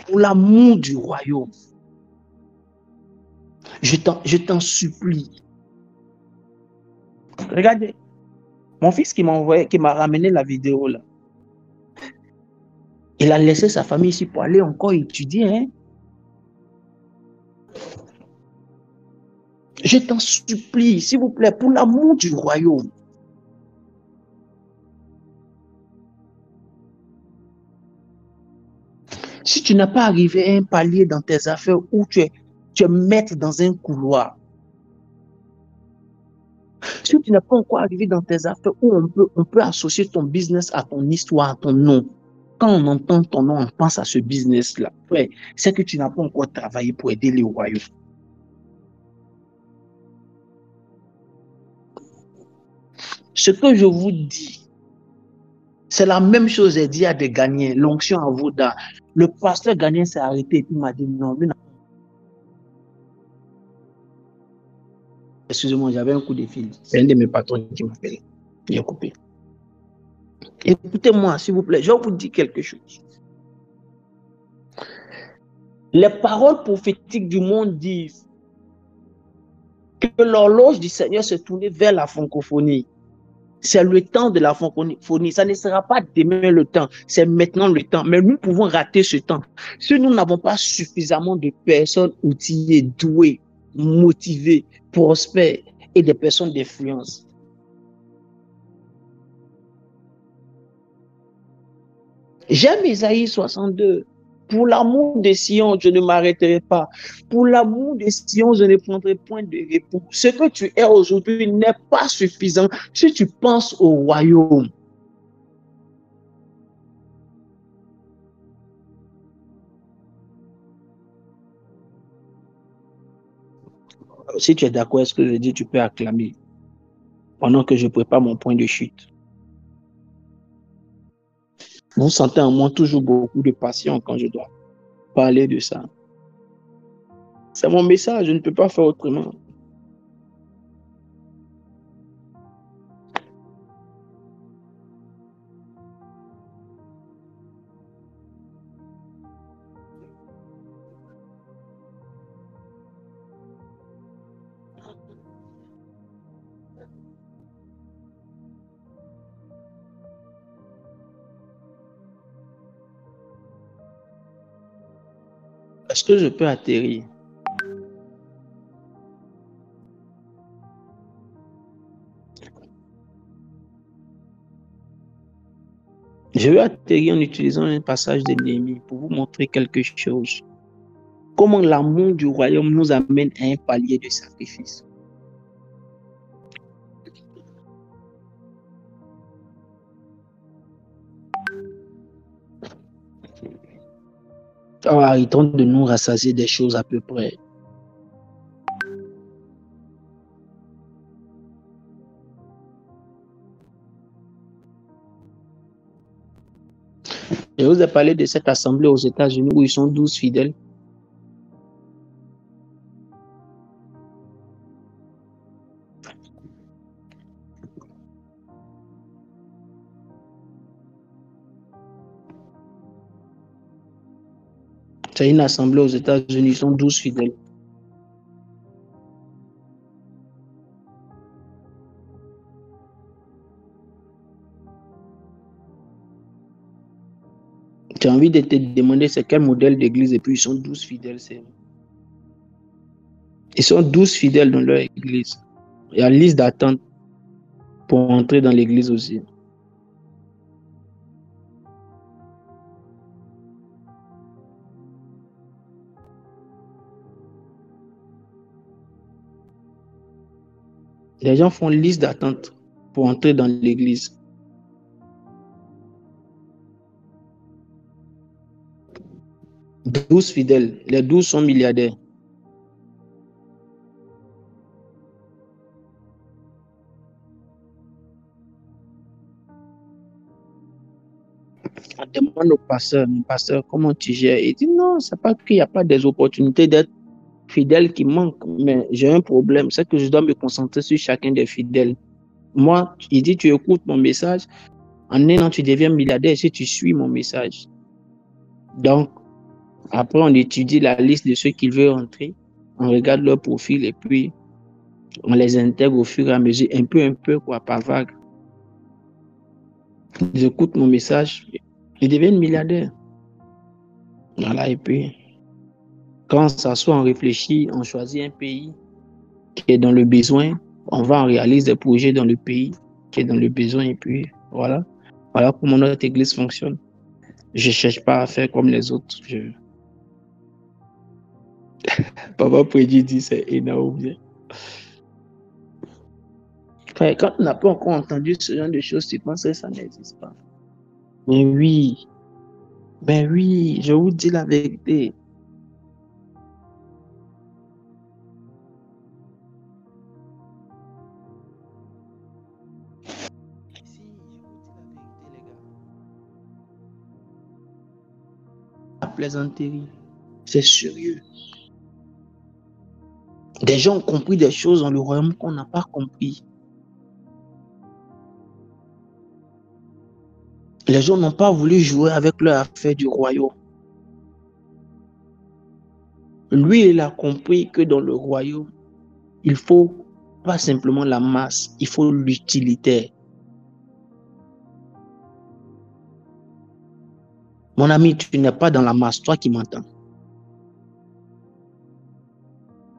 Pour l'amour du royaume, je t'en supplie. Regardez, mon fils qui m'a ramené la vidéo là, il a laissé sa famille ici pour aller encore étudier. Hein? Je t'en supplie, s'il vous plaît, pour l'amour du royaume. Si tu n'as pas arrivé à un palier dans tes affaires où tu es maître dans un couloir, si tu n'es pas encore arrivé dans tes affaires où on peut associer ton business à ton histoire, à ton nom, quand on entend ton nom, on pense à ce business-là. Ouais, c'est que tu n'as pas encore travaillé pour aider les royaumes. Ce que je vous dis, c'est la même chose j'ai dit à des gagnants, l'onction à Vauda. Le pasteur gagnant s'est arrêté et puis m'a dit non. Excusez-moi, j'avais un coup de fil. C'est un de mes patrons qui m'appelle. Il a coupé. Écoutez-moi, s'il vous plaît, je vais vous dire quelque chose. Les paroles prophétiques du monde disent que l'horloge du Seigneur se tournait vers la francophonie. C'est le temps de la francophonie. Ça ne sera pas demain le temps, c'est maintenant le temps. Mais nous pouvons rater ce temps. Si nous n'avons pas suffisamment de personnes outillées, douées, motivées, prospères et des personnes d'influence. J'aime Isaïe 62. Pour l'amour de Sion, je ne m'arrêterai pas. Pour l'amour de Sion, je ne prendrai point de repos. Ce que tu es aujourd'hui n'est pas suffisant si tu penses au royaume. Si tu es d'accord, est-ce que je dis, tu peux acclamer pendant que je prépare mon point de chute. Vous sentez en moi toujours beaucoup de passion quand je dois parler de ça. C'est mon message, je ne peux pas faire autrement. Est-ce que je peux atterrir? Je vais atterrir en utilisant un passage de Néhémie pour vous montrer quelque chose. Comment l'amour du royaume nous amène à un palier de sacrifice. Alors, arrêtons de nous rassasier des choses à peu près. Je vous ai parlé de cette assemblée aux États-Unis où ils sont 12 fidèles. C'est une assemblée aux États-Unis, ils sont 12 fidèles. Tu as envie de te demander c'est quel modèle d'église et puis ils sont 12 fidèles. Ils sont 12 fidèles dans leur église. Il y a une liste d'attente pour entrer dans l'église aussi. Les gens font une liste d'attente pour entrer dans l'église. « 12 fidèles. Les 12 sont milliardaires. On demande au pasteur, mon pasteur, comment tu gères? Il dit non, c'est pas qu'il n'y a pas des opportunités d'être fidèle qui manquent, mais j'ai un problème, c'est que je dois me concentrer sur chacun des fidèles. Moi, il dit, tu écoutes mon message, en un an, tu deviens milliardaire si tu suis mon message. Donc, après, on étudie la liste de ceux qui veulent entrer, on regarde leur profil et puis on les intègre au fur et à mesure, un peu, quoi, par vague. Ils écoutent mon message, ils deviennent milliardaires. Voilà, et puis, quand on s'assoit, on réfléchit, on choisit un pays qui est dans le besoin, on va en réaliser des projets dans le pays qui est dans le besoin et puis voilà. Voilà comment notre église fonctionne. Je ne cherche pas à faire comme les autres. Papa Prédit dit c'est énorme. Quand on n'a pas encore entendu ce genre de choses, tu penses que ça n'existe pas. Mais oui, je vous dis la vérité. La plaisanterie, c'est sérieux. Des gens ont compris des choses dans le royaume qu'on n'a pas compris. Les gens n'ont pas voulu jouer avec leur affaire du royaume. Lui, il a compris que dans le royaume, il faut pas simplement la masse, il faut l'utilitaire. Mon ami, tu n'es pas dans la masse, toi qui m'entends.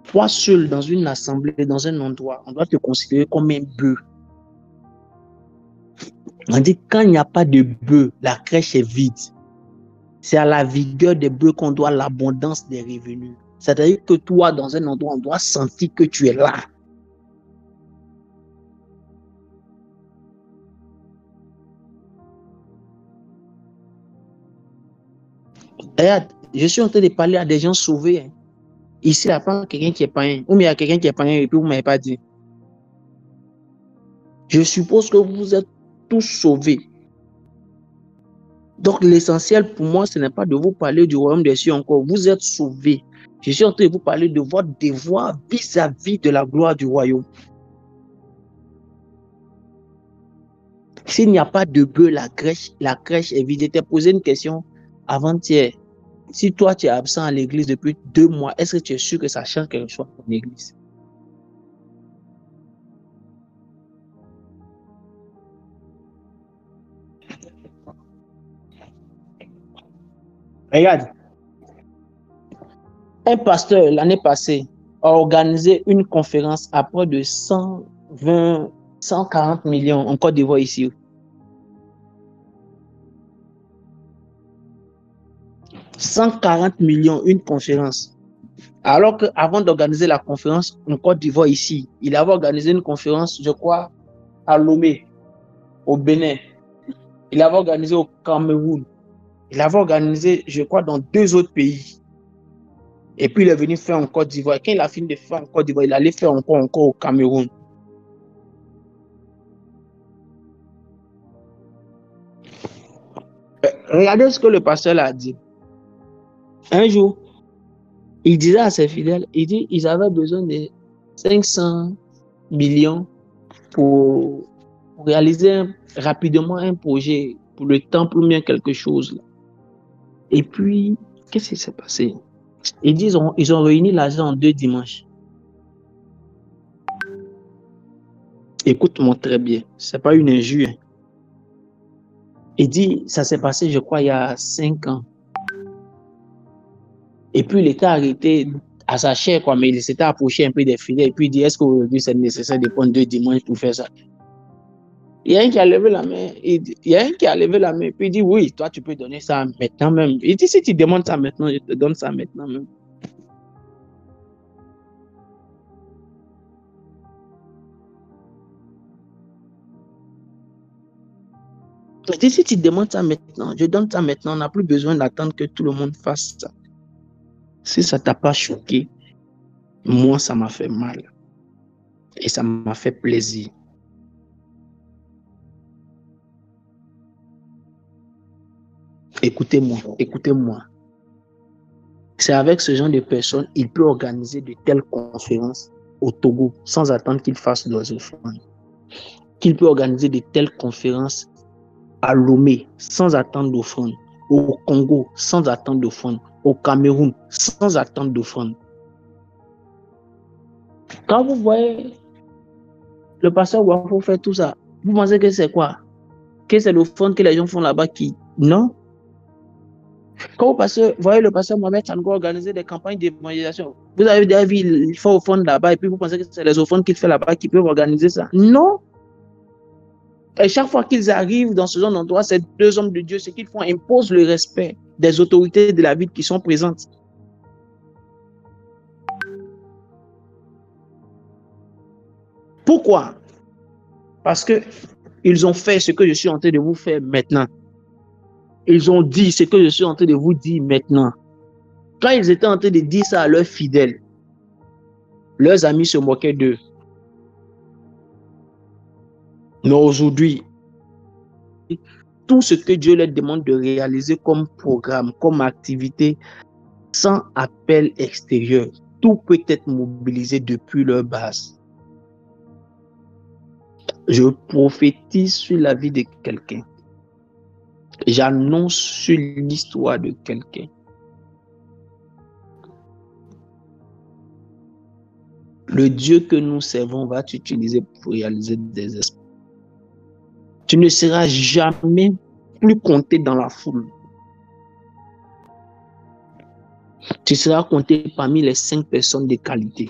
Toi seul, dans une assemblée, dans un endroit, on doit te considérer comme un bœuf. On dit quand il n'y a pas de bœuf, la crèche est vide. C'est à la vigueur des bœufs qu'on doit l'abondance des revenus. C'est-à-dire que toi, dans un endroit, on doit sentir que tu es là. Regarde, je suis en train de parler à des gens sauvés. Ici, il n'y a pas quelqu'un qui est païen. Ou il y a quelqu'un qui est païen et puis vous ne m'avez pas dit. Je suppose que vous êtes tous sauvés. Donc, l'essentiel pour moi, ce n'est pas de vous parler du royaume des cieux encore. Vous êtes sauvés. Je suis en train de vous parler de votre devoir vis-à-vis de la gloire du royaume. S'il n'y a pas de bœuf, la crèche est vide. Je t'ai posé une question avant-hier. Si toi, tu es absent à l'église depuis 2 mois, est-ce que tu es sûr que ça change quelque chose dans l'église? Regarde, un pasteur, l'année passée, a organisé une conférence à près de 120, 140 millions en Côte d'Ivoire ici. 140 millions, une conférence. Alors qu'avant d'organiser la conférence en Côte d'Ivoire ici, il avait organisé une conférence, je crois, à Lomé, au Bénin. Il avait organisé au Cameroun. Il avait organisé, je crois, dans 2 autres pays. Et puis, il est venu faire en Côte d'Ivoire. Quand il a fini de faire en Côte d'Ivoire, il allait faire encore au Cameroun. Regardez ce que le pasteur a dit. Un jour, il disait à ses fidèles, il dit, ils avaient besoin de 500 millions pour réaliser rapidement un projet pour le temple ou bien quelque chose. Et puis, qu'est-ce qui s'est passé? Ils disent, ils ont réuni l'argent en 2 dimanches. Écoute-moi très bien, c'est pas une injure. Il dit, ça s'est passé, je crois, il y a 5 ans. Et puis, il était arrêté à sa chair, quoi, mais il s'était approché un peu des filets. Et puis, il dit, est-ce qu'aujourd'hui, c'est nécessaire de prendre 2 dimanches pour faire ça? Il y a un qui a levé la main. Puis il dit, oui, toi, tu peux donner ça maintenant même. Il dit, si tu demandes ça maintenant, je te donne ça maintenant même. Il dit, si tu demandes ça maintenant, je donne ça maintenant. On n'a plus besoin d'attendre que tout le monde fasse ça. Si ça ne t'a pas choqué, moi, ça m'a fait mal. Et ça m'a fait plaisir. Écoutez-moi, écoutez-moi. C'est avec ce genre de personnes, il peut organiser de telles conférences au Togo sans attendre qu'il fasse des offrandes. Qu'il peut organiser de telles conférences à Lomé sans attendre d'offrande, au Congo sans attendre d'offrande, au Cameroun sans attendre d'offrande. Quand vous voyez le pasteur Wafo faire tout ça, vous pensez que c'est quoi? Que c'est l'offrande que les gens font là-bas qui... Non. Quand vous voyez le pasteur Mohamed Sango organiser des campagnes d'évangélisation, vous avez déjà vu, il faut offrande là-bas et puis vous pensez que c'est les offrandes qu'il fait là-bas qui peuvent organiser ça? Non. Et chaque fois qu'ils arrivent dans ce genre d'endroit, ces 2 hommes de Dieu, ce qu'ils font, imposent le respect des autorités de la ville qui sont présentes. Pourquoi? Parce qu'ils ont fait ce que je suis en train de vous faire maintenant. Ils ont dit ce que je suis en train de vous dire maintenant. Quand ils étaient en train de dire ça à leurs fidèles, leurs amis se moquaient d'eux. Mais aujourd'hui, tout ce que Dieu leur demande de réaliser comme programme, comme activité, sans appel extérieur, tout peut être mobilisé depuis leur base. Je prophétise sur la vie de quelqu'un. J'annonce sur l'histoire de quelqu'un. Le Dieu que nous servons va t'utiliser pour réaliser des espoirs. Tu ne seras jamais plus compté dans la foule. Tu seras compté parmi les 5 personnes de qualité.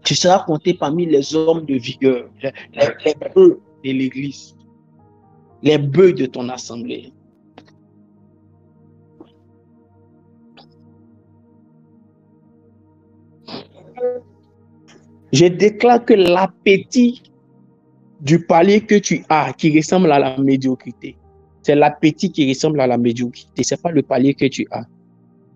Tu seras compté parmi les hommes de vigueur, les bœufs de l'église, les bœufs de ton assemblée. Je déclare que l'appétit du palier que tu as, qui ressemble à la médiocrité, c'est l'appétit qui ressemble à la médiocrité, ce n'est pas le palier que tu as.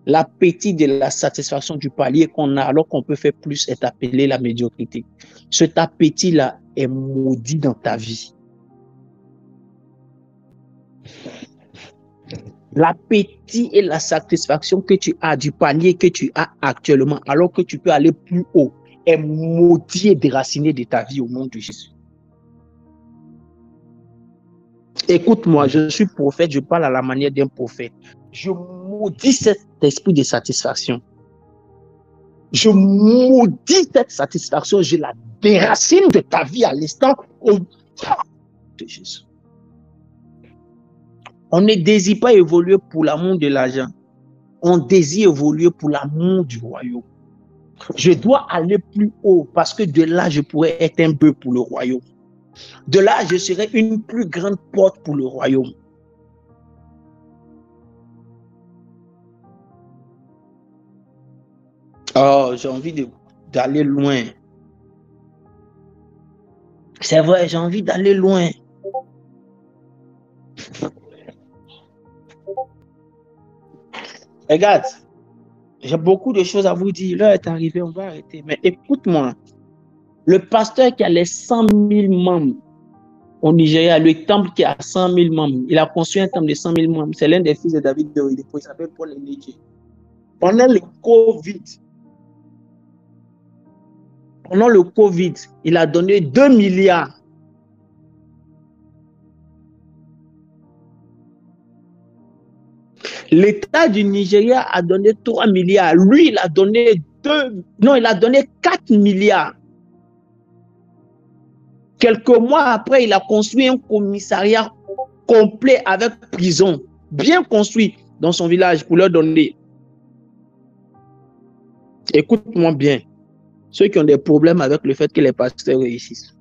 L'appétit de la satisfaction du palier qu'on a alors qu'on peut faire plus est appelé la médiocrité. Cet appétit-là est maudit dans ta vie. L'appétit et la satisfaction que tu as du palier que tu as actuellement alors que tu peux aller plus haut est maudit et déraciné de ta vie au nom de Jésus. Écoute-moi, je suis prophète, je parle à la manière d'un prophète. Je maudis cet esprit de satisfaction. Je maudis cette satisfaction, je la déracine de ta vie à l'instant au nom de Jésus. On ne désire pas évoluer pour l'amour de l'argent. On désire évoluer pour l'amour du royaume. Je dois aller plus haut parce que de là, je pourrais être un bœuf pour le royaume. De là, je serai une plus grande porte pour le royaume. Oh, j'ai envie d'aller loin. C'est vrai, j'ai envie d'aller loin. Regarde, j'ai beaucoup de choses à vous dire. L'heure est arrivée, on va arrêter. Mais écoute-moi, le pasteur qui a les 100 000 membres au Nigeria, le temple qui a 100 000 membres, il a construit un temple de 100 000 membres. C'est l'un des fils de David de Oyedepo, il s'appelle Paul Eneke. Pendant le Covid, il a donné 2 milliards. L'État du Nigeria a donné 3 milliards. Lui, il a donné 4 milliards. Quelques mois après, il a construit un commissariat complet avec prison, bien construit dans son village pour leur donner. Écoute-moi bien, ceux qui ont des problèmes avec le fait que les pasteurs réussissent.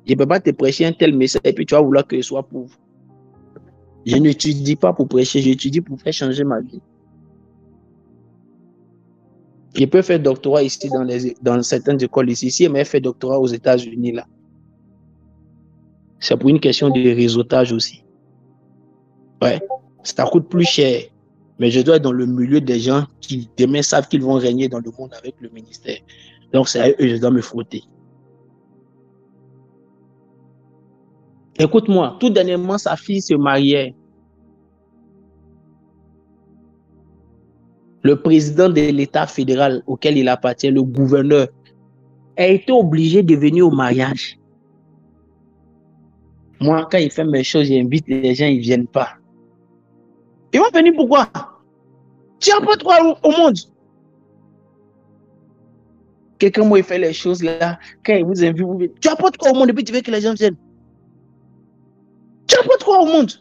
Je ne peux pas te prêcher un tel message et puis tu vas vouloir que je sois pauvre. Je n'étudie pas pour prêcher, j'étudie pour faire changer ma vie. Je peux faire doctorat ici dans certaines écoles ici, mais faire doctorat aux États-Unis là. C'est pour une question de réseautage aussi. Ouais, ça coûte plus cher. Mais je dois être dans le milieu des gens qui demain savent qu'ils vont régner dans le monde avec le ministère. Donc c'est à eux que je dois me frotter. Écoute-moi, tout dernièrement, sa fille se mariait. Le président de l'État fédéral auquel il appartient, le gouverneur, a été obligé de venir au mariage. Moi, quand il fait mes choses, j'invite les gens, ils ne viennent pas. Ils vont venir pourquoi? Tu n'as pas droit au monde. Quelqu'un m'a fait les choses là, quand il vous invite, vous venez. Tu apportes quoi au monde et puis tu veux que les gens viennent? Tu apportes quoi au monde?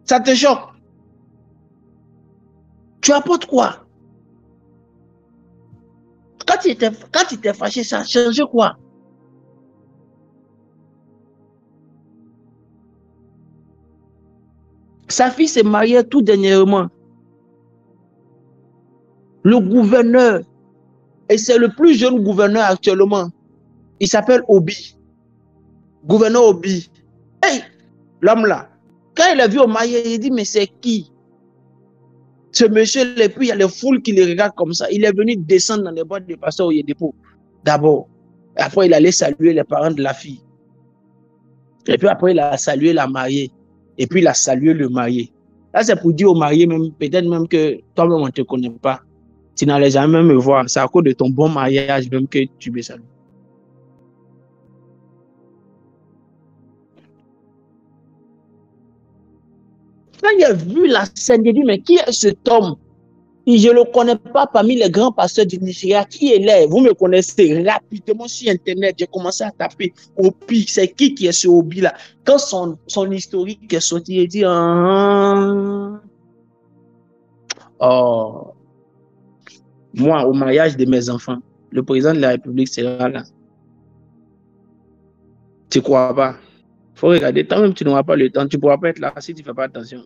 Ça te choque? Tu apportes quoi? Quand tu t'es fâché, ça a changé quoi? Sa fille s'est mariée tout dernièrement. Le gouverneur, et c'est le plus jeune gouverneur actuellement, il s'appelle Obi. Gouverneur Obi. Hey, l'homme là, quand il a vu au marié, il dit, mais c'est qui? Ce monsieur, et puis il y a les foules qui le regardent comme ça. Il est venu descendre dans les boîtes de pasteur Oyedepo. D'abord. Après, il allait saluer les parents de la fille. Et puis après, il a salué la mariée. Et puis, il a salué le marié. Là, c'est pour dire au marié, même peut-être même que toi-même, on ne te connaît pas. Tu n'allais jamais me voir. C'est à cause de ton bon mariage même que tu me salues. Quand il a vu la scène, il a dit, mais qui est cet homme? Et je ne le connais pas parmi les grands pasteurs du Nigeria. Qui est là? Vous me connaissez rapidement sur Internet. J'ai commencé à taper Obi. C'est qui est ce Obi là? Quand son historique est sorti, il dit oh, moi, au mariage de mes enfants, le président de la République sera là. Tu ne crois pas? Il faut regarder. Toi-même, tu n'auras pas le temps. Tu ne pourras pas être là si tu ne fais pas attention.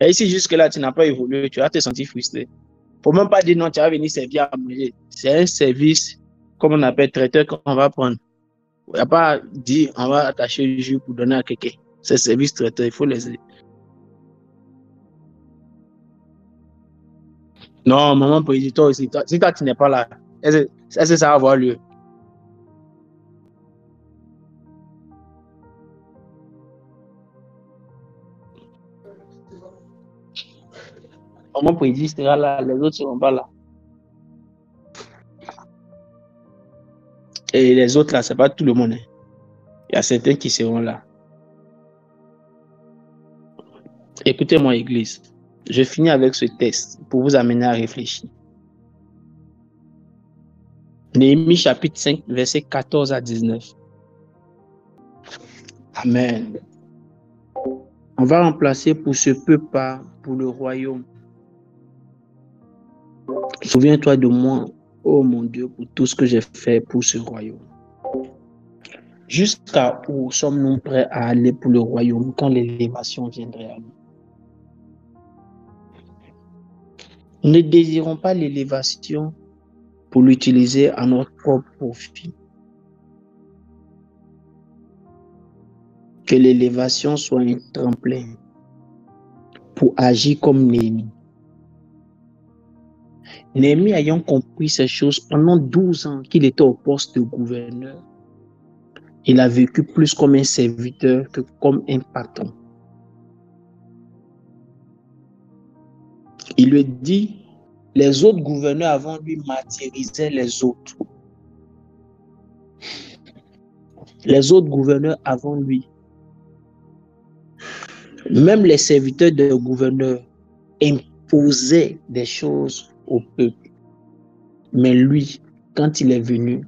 Et ici, jusque-là, tu n'as pas évolué. Tu vas te sentir frustré. Il ne faut même pas dire non, tu vas venir servir à manger. C'est un service, comme on appelle traiteur, qu'on va prendre. Il n'y a pas dit on va attacher le jus pour donner à quelqu'un. C'est service traiteur, il faut les aider. Non, maman président aussi. Si toi, tu n'es pas là, est-ce que ça va avoir lieu? Maman président sera là, les autres ne seront pas là. Et les autres là, ce n'est pas tout le monde. Il y a certains qui seront là. Écoutez-moi, Église. Je finis avec ce texte pour vous amener à réfléchir. Néhémie chapitre 5, versets 14 à 19. Amen. On va remplacer pour ce peuple par pour le royaume. Souviens-toi de moi, oh mon Dieu, pour tout ce que j'ai fait pour ce royaume. Jusqu'à où sommes-nous prêts à aller pour le royaume quand l'élévation viendrait à nous? Nous ne désirons pas l'élévation pour l'utiliser à notre propre profit. Que l'élévation soit un tremplin pour agir comme Néhémie. Néhémie ayant compris ces choses pendant 12 ans qu'il était au poste de gouverneur, il a vécu plus comme un serviteur que comme un patron. Il lui dit, les autres gouverneurs avant lui martyrisaient les autres. Les autres gouverneurs avant lui, même les serviteurs de gouverneurs, imposaient des choses au peuple. Mais lui, quand il est venu,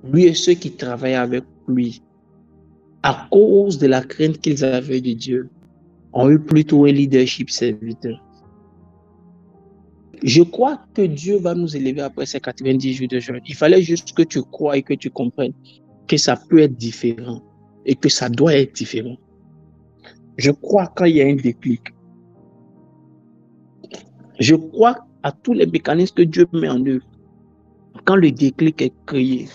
lui et ceux qui travaillaient avec lui, à cause de la crainte qu'ils avaient de Dieu, ont eu plutôt un leadership serviteur. Je crois que Dieu va nous élever après ces 90 jours de jeûne. Il fallait juste que tu crois et que tu comprennes que ça peut être différent et que ça doit être différent. Je crois quand il y a un déclic. Je crois à tous les mécanismes que Dieu met en œuvre quand le déclic est créé.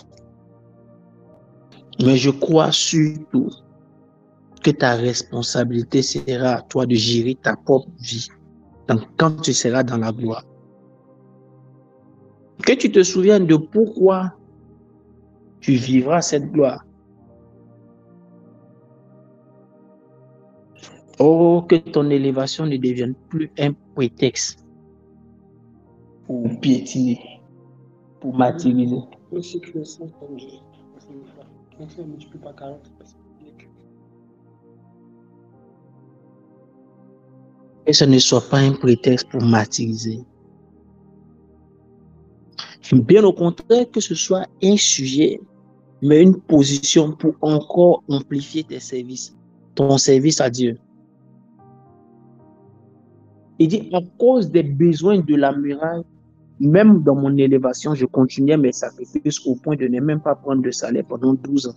Mais je crois surtout que ta responsabilité sera à toi de gérer ta propre vie quand tu seras dans la gloire. Que tu te souviennes de pourquoi tu vivras cette gloire. Oh, que ton élévation ne devienne plus un prétexte pour piétiner, pour martyriser. Que ce ne soit pas un prétexte pour martyriser. Bien au contraire, que ce soit un sujet, mais une position pour encore amplifier tes services, ton service à Dieu. Il dit, à cause des besoins de la muraille, même dans mon élévation, je continuais mes sacrifices au point de ne même pas prendre de salaire pendant 12 ans.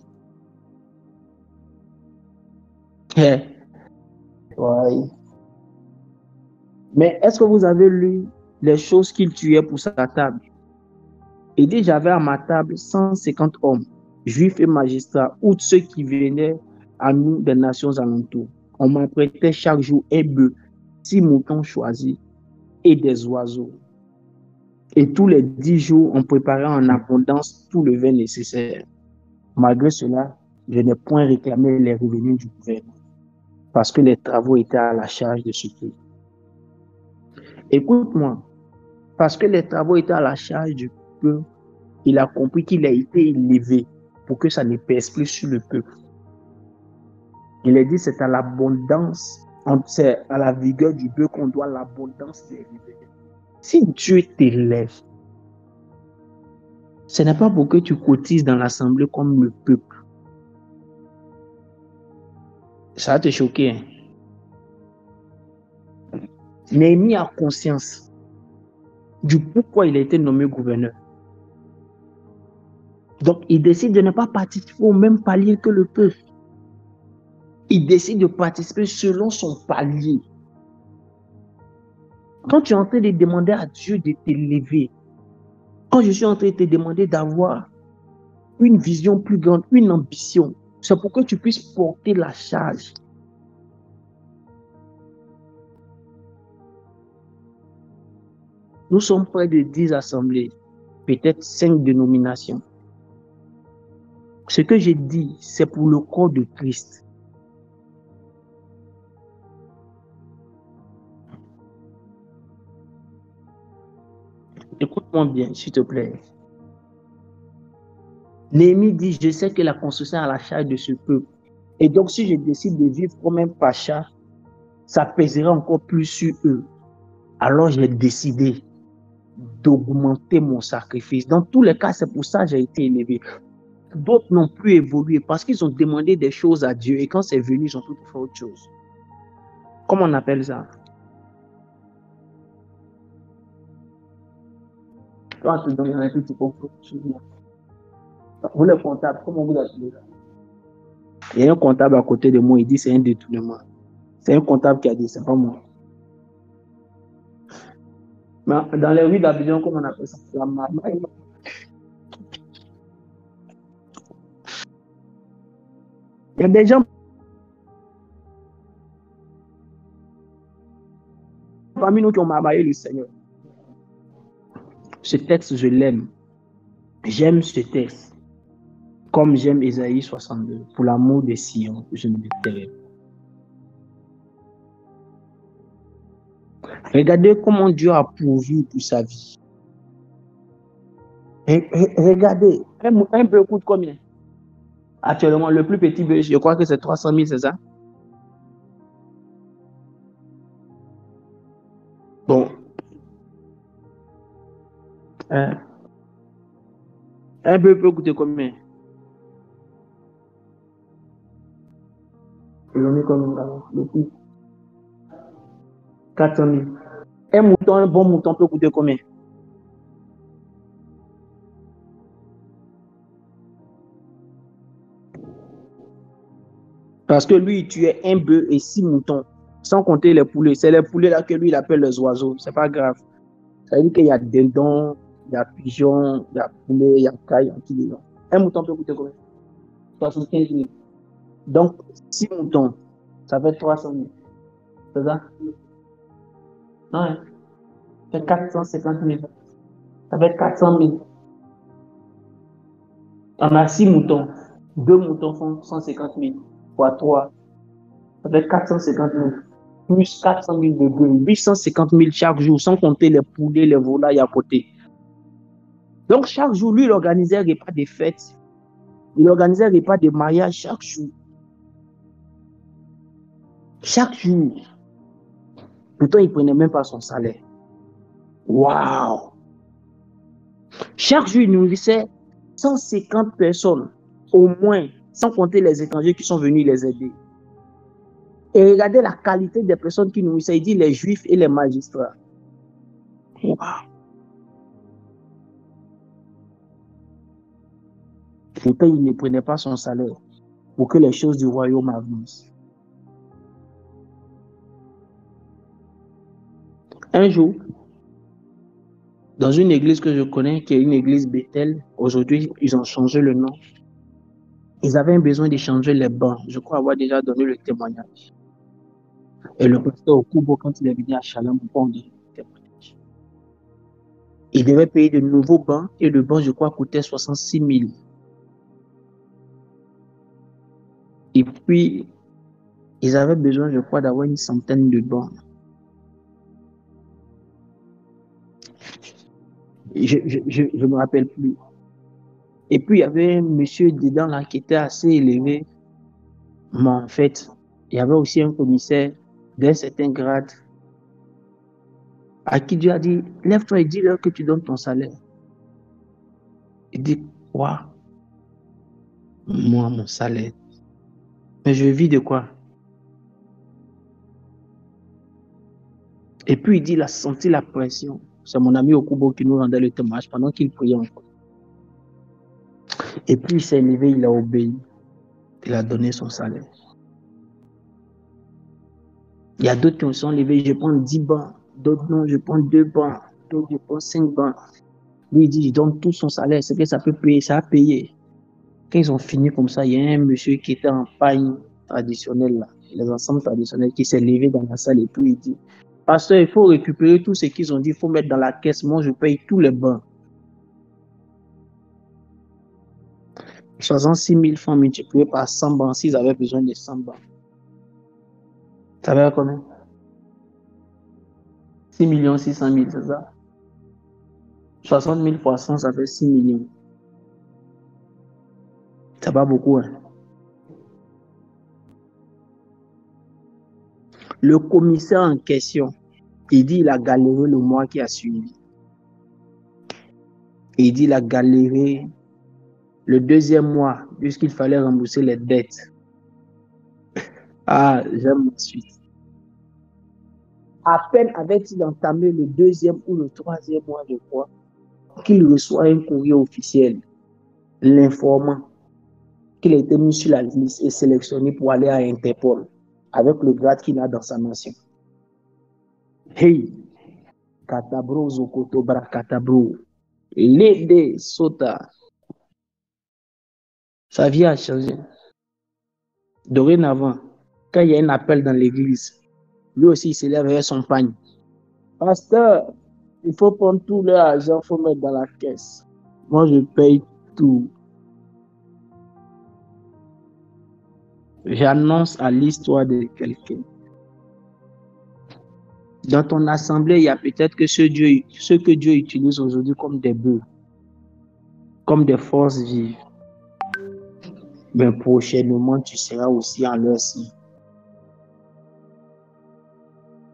Ouais. Mais est-ce que vous avez lu les choses qu'il tuait pour sa table? Il dit, j'avais à ma table 150 hommes, juifs et magistrats, outre ceux qui venaient à nous des nations alentours. On m'apprêtait chaque jour un bœuf, 6 moutons choisis et des oiseaux. Et tous les 10 jours, on préparait en abondance tout le vin nécessaire. Malgré cela, je n'ai point réclamé les revenus du gouvernement parce que les travaux étaient à la charge de ce peuple. Écoute-moi, parce que les travaux étaient à la charge du peuple, il a compris qu'il a été élevé pour que ça ne pèse plus sur le peuple. Il a dit c'est à l'abondance, c'est à la vigueur du bœuf qu'on doit l'abondance des rivières. Si Dieu t'élève, ce n'est pas pour que tu cotises dans l'assemblée comme le peuple. Ça va te choquer. Hein? Néhémie a conscience du pourquoi il a été nommé gouverneur. Donc, il décide de ne pas participer au même palier que le peuple. Il décide de participer selon son palier. Quand tu es en train de demander à Dieu de t'élever, quand je suis en train de te demander d'avoir une vision plus grande, une ambition, c'est pour que tu puisses porter la charge. Nous sommes près de 10 assemblées, peut-être 5 dénominations. Ce que j'ai dit, c'est pour le corps de Christ. Écoute-moi bien, s'il te plaît. Néhémie dit, je sais que la construction est à la charge de ce peuple. Et donc, si je décide de vivre comme un pacha, ça pèsera encore plus sur eux. Alors, j'ai décidé d'augmenter mon sacrifice. Dans tous les cas, c'est pour ça que j'ai été élevé. D'autres n'ont plus évolué parce qu'ils ont demandé des choses à Dieu. Et quand c'est venu, ils ont tout fait autre chose. Comment on appelle ça? Quand tu donnes un peu, tu comprends. Vous, le comptable, comment vous appelez ça? Il y a un comptable à côté de moi, il dit c'est un détournement. C'est un comptable qui a dit, c'est pas moi. Mais dans les rues d'Abidjan, comment on appelle ça? La marmaille. Il y a des gens parmi nous qui ont marmaillé le Seigneur. Ce texte, je l'aime. J'aime ce texte. Comme j'aime Ésaïe 62. Pour l'amour des Sion, je ne me tairai pas. Regardez comment Dieu a pourvu pour sa vie. Regardez, un bœuf coûte combien? Actuellement, le plus petit bœuf, je crois que c'est 300 000, c'est ça? Bon. Un bœuf peut coûter combien? Ils ont mis combien? Depuis 400 000. Un mouton, un bon mouton peut coûter combien? Parce que lui, il tuait un bœuf et 6 moutons, sans compter les poulets. C'est les poulets là que lui, il appelle les oiseaux. C'est pas grave. Ça veut dire qu'il y a dindons, il y a pigeons, il y a poulets, il y a cailles, il y a dedans. Un mouton peut coûter combien? 75 000. Donc, 6 moutons, ça fait 300 000. C'est ça? Non, ça fait 450 000. Ça fait 400 000. On a 6 moutons. 2 moutons font 150 000. Fois 3, ça fait 450 000. Plus 400 000 de bœufs, 850 000 chaque jour, sans compter les poulets, les volailles à côté. Donc, chaque jour, lui, il organisait un repas de fêtes. Il organisait un repas de mariage chaque jour. Chaque jour. Pourtant, il ne prenait même pas son salaire. Waouh! Chaque jour, il nourrissait 150 personnes, au moins, sans compter les étrangers qui sont venus les aider. Et regardez la qualité des personnes qui nourrissaient. Il dit les juifs et les magistrats. Wow. Pourtant, il ne prenait pas son salaire pour que les choses du royaume avancent. Un jour, dans une église que je connais, qui est une église Bethel, aujourd'hui, ils ont changé le nom. Ils avaient besoin de changer les bancs. Je crois avoir déjà donné le témoignage. Et le pasteur Okubo, quand il est venu à Shalom, on donne le témoignage. Il devait payer de nouveaux bancs et le banc, je crois, coûtait 66 000. Et puis, ils avaient besoin, je crois, d'avoir une centaine de bancs. Je ne me rappelle plus. Et puis, il y avait un monsieur dedans là qui était assez élevé. Mais en fait, il y avait aussi un commissaire d'un certain grade à qui Dieu a dit, lève-toi et dis-leur que tu donnes ton salaire. Il dit, quoi? Moi, mon salaire. Mais je vis de quoi? Et puis il dit, il a senti la pression. C'est mon ami Okubo qui nous rendait le témoignage pendant qu'il priait encore. Et puis il s'est élevé, il a obéi. Il a donné son salaire. Il y a d'autres qui sont levés, je prends 10 bancs. D'autres non, je prends 2 bancs. D'autres, je prends 5 bancs. Lui, il dit, je donne tout son salaire. C'est que ça peut payer, ça a payé. Quand ils ont fini comme ça, il y a un monsieur qui était en paille traditionnelle, là, les ensembles traditionnels, qui s'est levé dans la salle et puis il dit, pasteur, il faut récupérer tout ce qu'ils ont dit, il faut mettre dans la caisse. Moi, je paye tous les bancs. 66 000 francs multipliés par 100 bancs, s'ils avaient besoin de 100 bancs. Ça va combien? 6 600 000, c'est ça? 60 000 fois 100, ça fait 6 millions. C'est pas beaucoup, hein? Le commissaire en question, il dit il a galéré le mois qui a suivi. Il dit il a galéré le deuxième mois, puisqu'il fallait rembourser les dettes. Ah, j'aime la suite. À peine avait-il entamé le deuxième ou le troisième mois, je crois, qu'il reçoit un courrier officiel l'informant qu'il a été mis sur la liste et sélectionné pour aller à Interpol avec le grade qu'il a dans sa nation. Hey, Katabro zokoto brakatabro. Lede sota. Sa vie a changé. Dorénavant, quand il y a un appel dans l'église, lui aussi il se lève avec son pagne. Pasteur, il faut prendre tout l'argent, il faut mettre dans la caisse. Moi, je paye tout. J'annonce à l'histoire de quelqu'un. Dans ton assemblée, il y a peut-être que ceux que Dieu utilise aujourd'hui comme des bœufs, comme des forces vives. Mais prochainement, tu seras aussi en leur sein.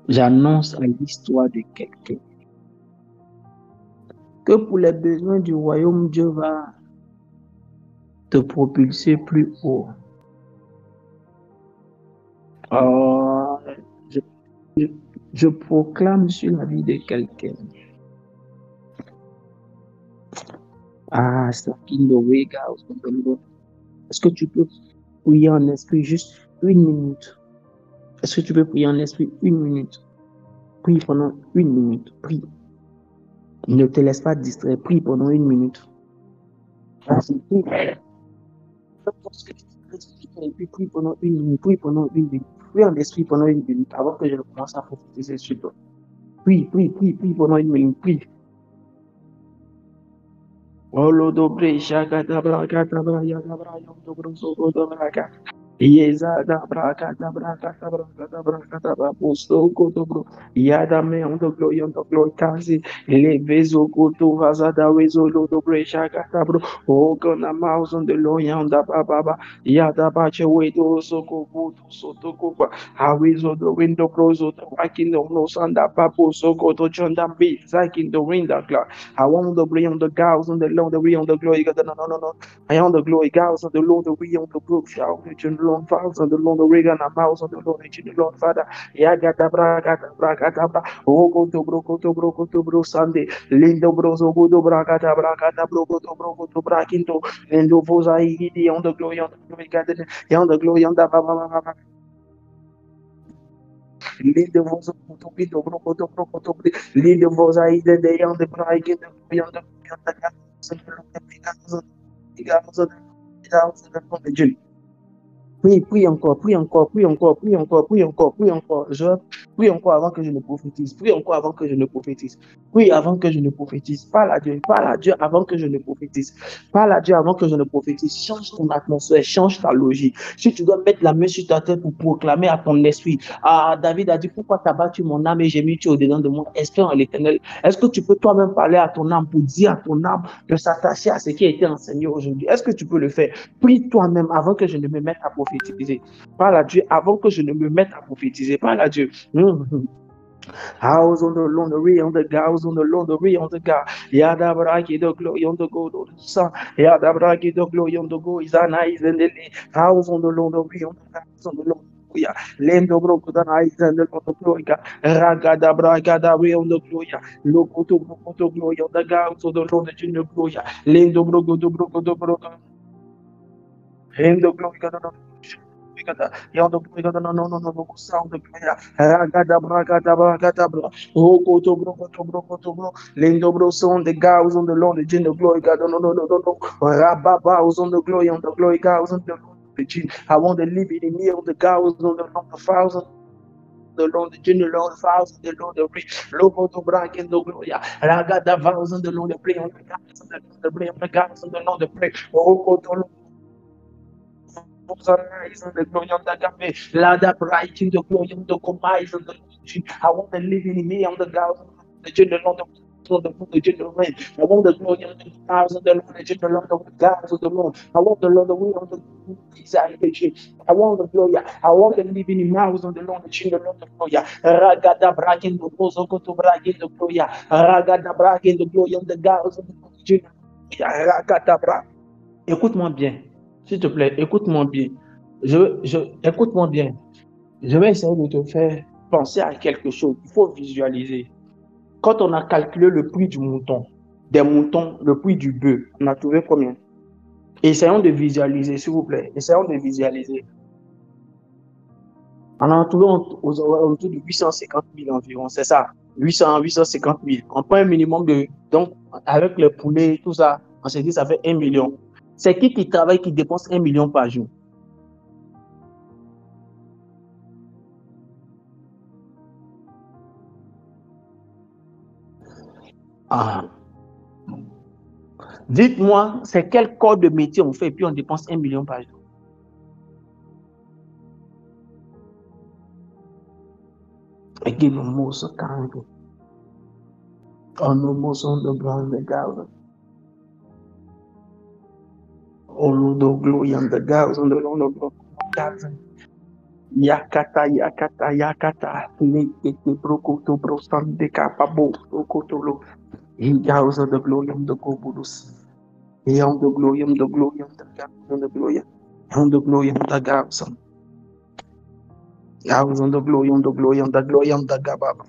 J'annonce à l'histoire de quelqu'un que pour les besoins du royaume, Dieu va te propulser plus haut. Oh, je proclame sur la vie de quelqu'un. Ah, ça qui nous regarde. Est-ce que tu peux prier en esprit juste 1 minute? Est-ce que tu peux prier en esprit 1 minute? Prie pendant 1 minute. Prie. Ne te laisse pas distraire. Prie pendant 1 minute. Et puis prie pendant 1 minute. Prie pendant 1 minute. Prie en esprit pendant 1 minute avant que je commence à prophétiser sur toi. Prie pendant 1 minute. Prie. Olo dobre shaka dabra kata bra ya dabra yom dobro so dobra ka. Yeza dabra kata bra kata bra kata bra kata bra posto ko dobro. Yada me on dobro yom dobro kazi. Le bezo ko to vaza da wezo lo dobre shaka dabro. O gonna mouse on the lo yanda baba. Yada ba che we do so ko buto so to ko ba. Hawizo the window close to wakin the no sanda papo so ko to chonda be zakin the window clock. I want the glory on the gods on the Lord, the way on the glory. No. I want the glory, gods on the Lord, the way on the brook. Shout to the Lord, Father, on the Lord, the ring and the mouse on the Lord, the Lord, Father. Yagatabra, Gatabra, Oko to bro, Sunday. Lindo broso, Godo Bragatabra, Catabro, to Brakinto, Lindo Vosa, on the glory, on the glory, on the Baba. Linde voza kutubi dobro koto linde voza ide de yande praike de yande yande Prie encore. Je prie encore avant que je ne prophétise. Prie encore avant que je ne prophétise. Prie avant que je ne prophétise. Parle à Dieu avant que je ne prophétise. Parle à Dieu avant que je ne prophétise. Change ton atmosphère, change ta logique. Si tu dois mettre la main sur ta tête pour proclamer à ton esprit, ah, David a dit, pourquoi tu as battu mon âme et j'ai mis tu au-dedans de moi, espère en l'Éternel. Est-ce que tu peux toi-même parler à ton âme pour dire à ton âme de s'attacher à ce qui a été enseigné aujourd'hui? Est-ce que tu peux le faire? Prie toi-même avant que je ne me mette à prophétiser. Parle à Dieu avant que je ne me mette à prophétiser. Parle à Dieu. House on the laundry on the house on the laundry on the God. Yada braki the glory on the God on the sun. Yada braki the glory on the go is an eyes and the house on the laundry on the house on the laundry. Lendo broko da eyes and the glory. Ragada bragada we on the glory. Loko to broko to glory on the house on the laundry in the glory. Lendo broko to broko to broko. Lendo glory God. Yonder no sound of prayer. Ragada bragada bragada bro. Oko to bro. Lindo bro son the guys on the Lord, the gin the glory God. No. Rababa was on the glory God was on the Lord, the gin. I want to live in the near of the guys on the Lord, the thousand. The Lord, the general Lord, thousand, the Lord, the rich, local to brag in the glory. Ragada vows on the Lord, the pray on the gods, on the pray on the gods, on the Lord, the pray. Oko to the glory of the cafe, Lada bright in the glory of the commise of the I want to live in me on the ground, the general of the general rain. I want the glory of the stars of the Lord, the general of the gods of the Lord. I want the Lord, the way of the exaltation. I want the glory. I want to live in the mouths of the Lord, the general of the glory. Ragada brag in the bozo to brag in the glory. Ragada brag in the glory of the gods of the general. Ragada brag. Écoute-moi bien. S'il te plaît, écoute-moi bien. Écoute-moi bien. Je vais essayer de te faire penser à quelque chose. Il faut visualiser. Quand on a calculé le prix du mouton, des moutons, le prix du bœuf, on a trouvé combien? Essayons de visualiser, s'il vous plaît. Essayons de visualiser. On a trouvé autour de 850 000 environ, c'est ça. 850 000. On prend un minimum de... Donc, avec les poulets, tout ça, on s'est dit ça fait 1 million. C'est qui travaille, qui dépense 1 million par jour? Ah. Dites-moi, c'est quel corps de métier on fait et puis on dépense 1 million par jour? Et qui nous mousse quand on nous mousse de blanc de gaz. On nous donne de gaz, on nous donne de gaz. Yakata, yakata, yakata. Lekete brokoto brosan de kapabo brokotolo. Gaz de gloyam de gobulus. Yam de gloyam de gloyam de gaz de gloyam. Yam de gloyam de gaz. Gaz de gloyam de gloyam de gababa.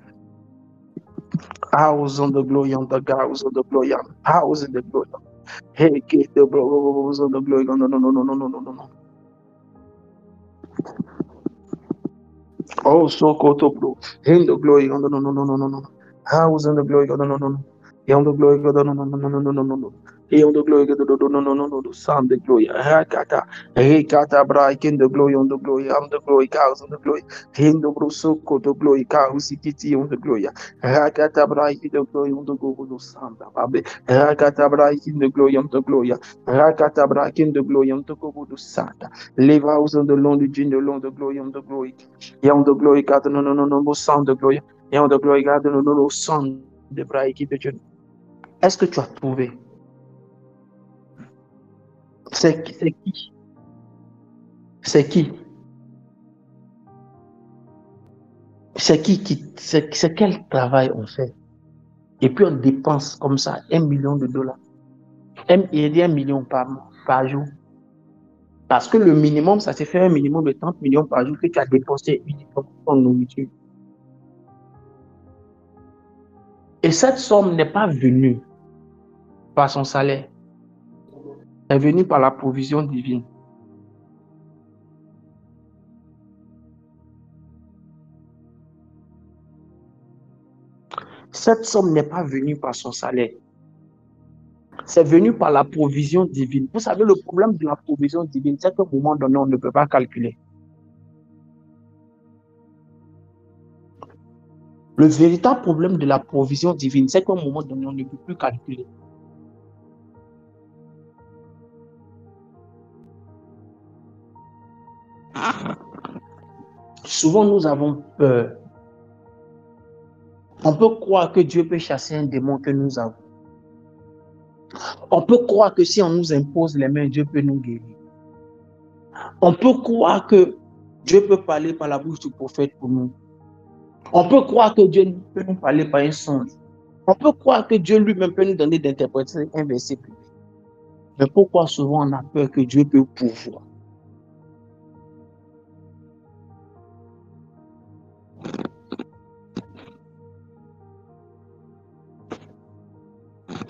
House on the glory on the house on the glory on house in the glory. Hey, get the bros on the glory. No, no, no, no, no, no, no, no, no. Oh, so koto bro. In the glory. No, no, no, no, no, no, no, no. House in the glory. No, no, no, no. On the glory. No, no, no, no, no, no, no, no, no. On the glory. No, no, no, no, no, no, no. Sound the glory. Hakata. Hey, kata break in the glory on the glory. On the glory. House on the glory. In the bro so koto glory. House city on the glory. Hakata break in the glory on the glory. Sound babe. Hakata break in the glory on the glory. Hakata break in the glory on the glory. Sound. Live house on the long the gin the long the glory on the glory. On the glory God no no no no no sound de glory. On the glory God no no no sound de braïki de Dieu. Est-ce que tu as trouvé? C'est qui? C'est qui? C'est qui? C'est quel travail on fait? Et puis on dépense comme ça 1 million de dollars. Il dit 1 million par jour. Parce que le minimum, ça s'est fait un minimum de 30 millions par jour que tu as dépensé uniquement pour ton nourriture. Et cette somme n'est pas venue par son salaire. Elle est venue par la provision divine. Cette somme n'est pas venue par son salaire. C'est venu par la provision divine. Vous savez, le problème de la provision divine, c'est qu'à un moment donné, on ne peut pas calculer. Le véritable problème de la provision divine, c'est qu'à un moment donné, on ne peut plus calculer. Souvent, nous avons peur. On peut croire que Dieu peut chasser un démon que nous avons. On peut croire que si on nous impose les mains, Dieu peut nous guérir. On peut croire que Dieu peut parler par la bouche du prophète pour nous. On peut croire que Dieu peut nous parler par un songe. On peut croire que Dieu lui-même peut nous donner d'interpréter un verset privé. Mais pourquoi souvent on a peur que Dieu peut pouvoir?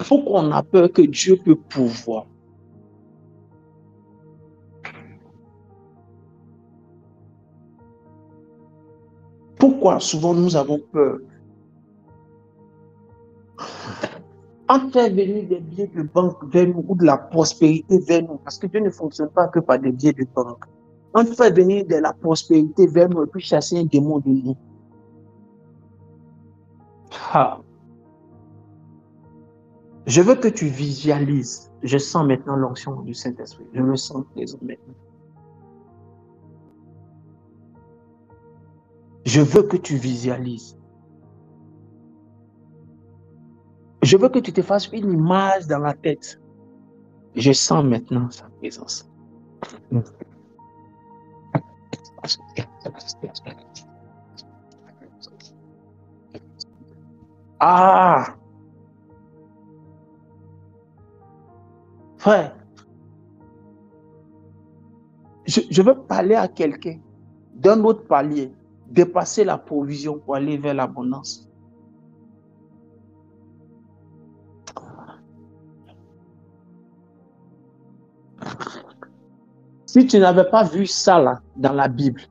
Pourquoi on a peur que Dieu peut pouvoir? Pourquoi souvent nous avons peur? On fait venir des billets de banque vers nous ou de la prospérité vers nous, parce que Dieu ne fonctionne pas que par des billets de banque. On fait venir de la prospérité vers nous et puis chasser un démon de nous. Ah. Je veux que tu visualises. Je sens maintenant l'onction du Saint-Esprit. Je me sens présent maintenant. Je veux que tu visualises. Je veux que tu te fasses une image dans la tête. Je sens maintenant sa présence. Ah! Frère, je veux parler à quelqu'un d'un autre palier, dépasser la provision pour aller vers l'abondance. Si tu n'avais pas vu ça là, dans la Bible,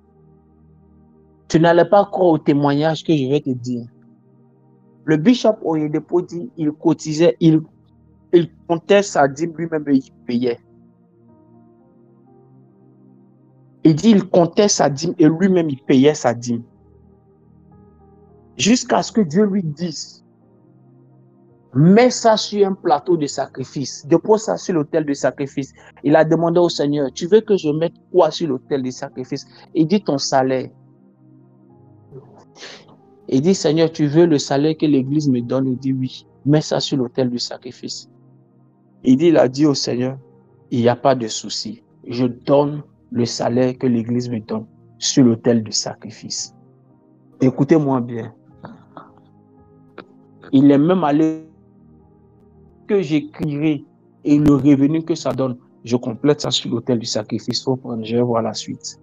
tu n'allais pas croire au témoignage que je vais te dire. Le bishop Oyedepo dit il cotisait, il comptait sa dîme lui-même et il payait. Il dit il comptait sa dîme et lui-même il payait sa dîme. Jusqu'à ce que Dieu lui dise, mets ça sur un plateau de sacrifice, dépose ça sur l'autel de sacrifice. Il a demandé au Seigneur, tu veux que je mette quoi sur l'autel de sacrifice? Il dit ton salaire. Il dit, Seigneur, tu veux le salaire que l'Église me donne? Il dit oui, mets ça sur l'autel du sacrifice. Il a dit au Seigneur, il n'y a pas de souci, je donne le salaire que l'Église me donne sur l'autel du sacrifice. Écoutez-moi bien. Il est même allé que j'écrirai et le revenu que ça donne, je complète ça sur l'autel du sacrifice. Il faut prendre, je vais voir la suite.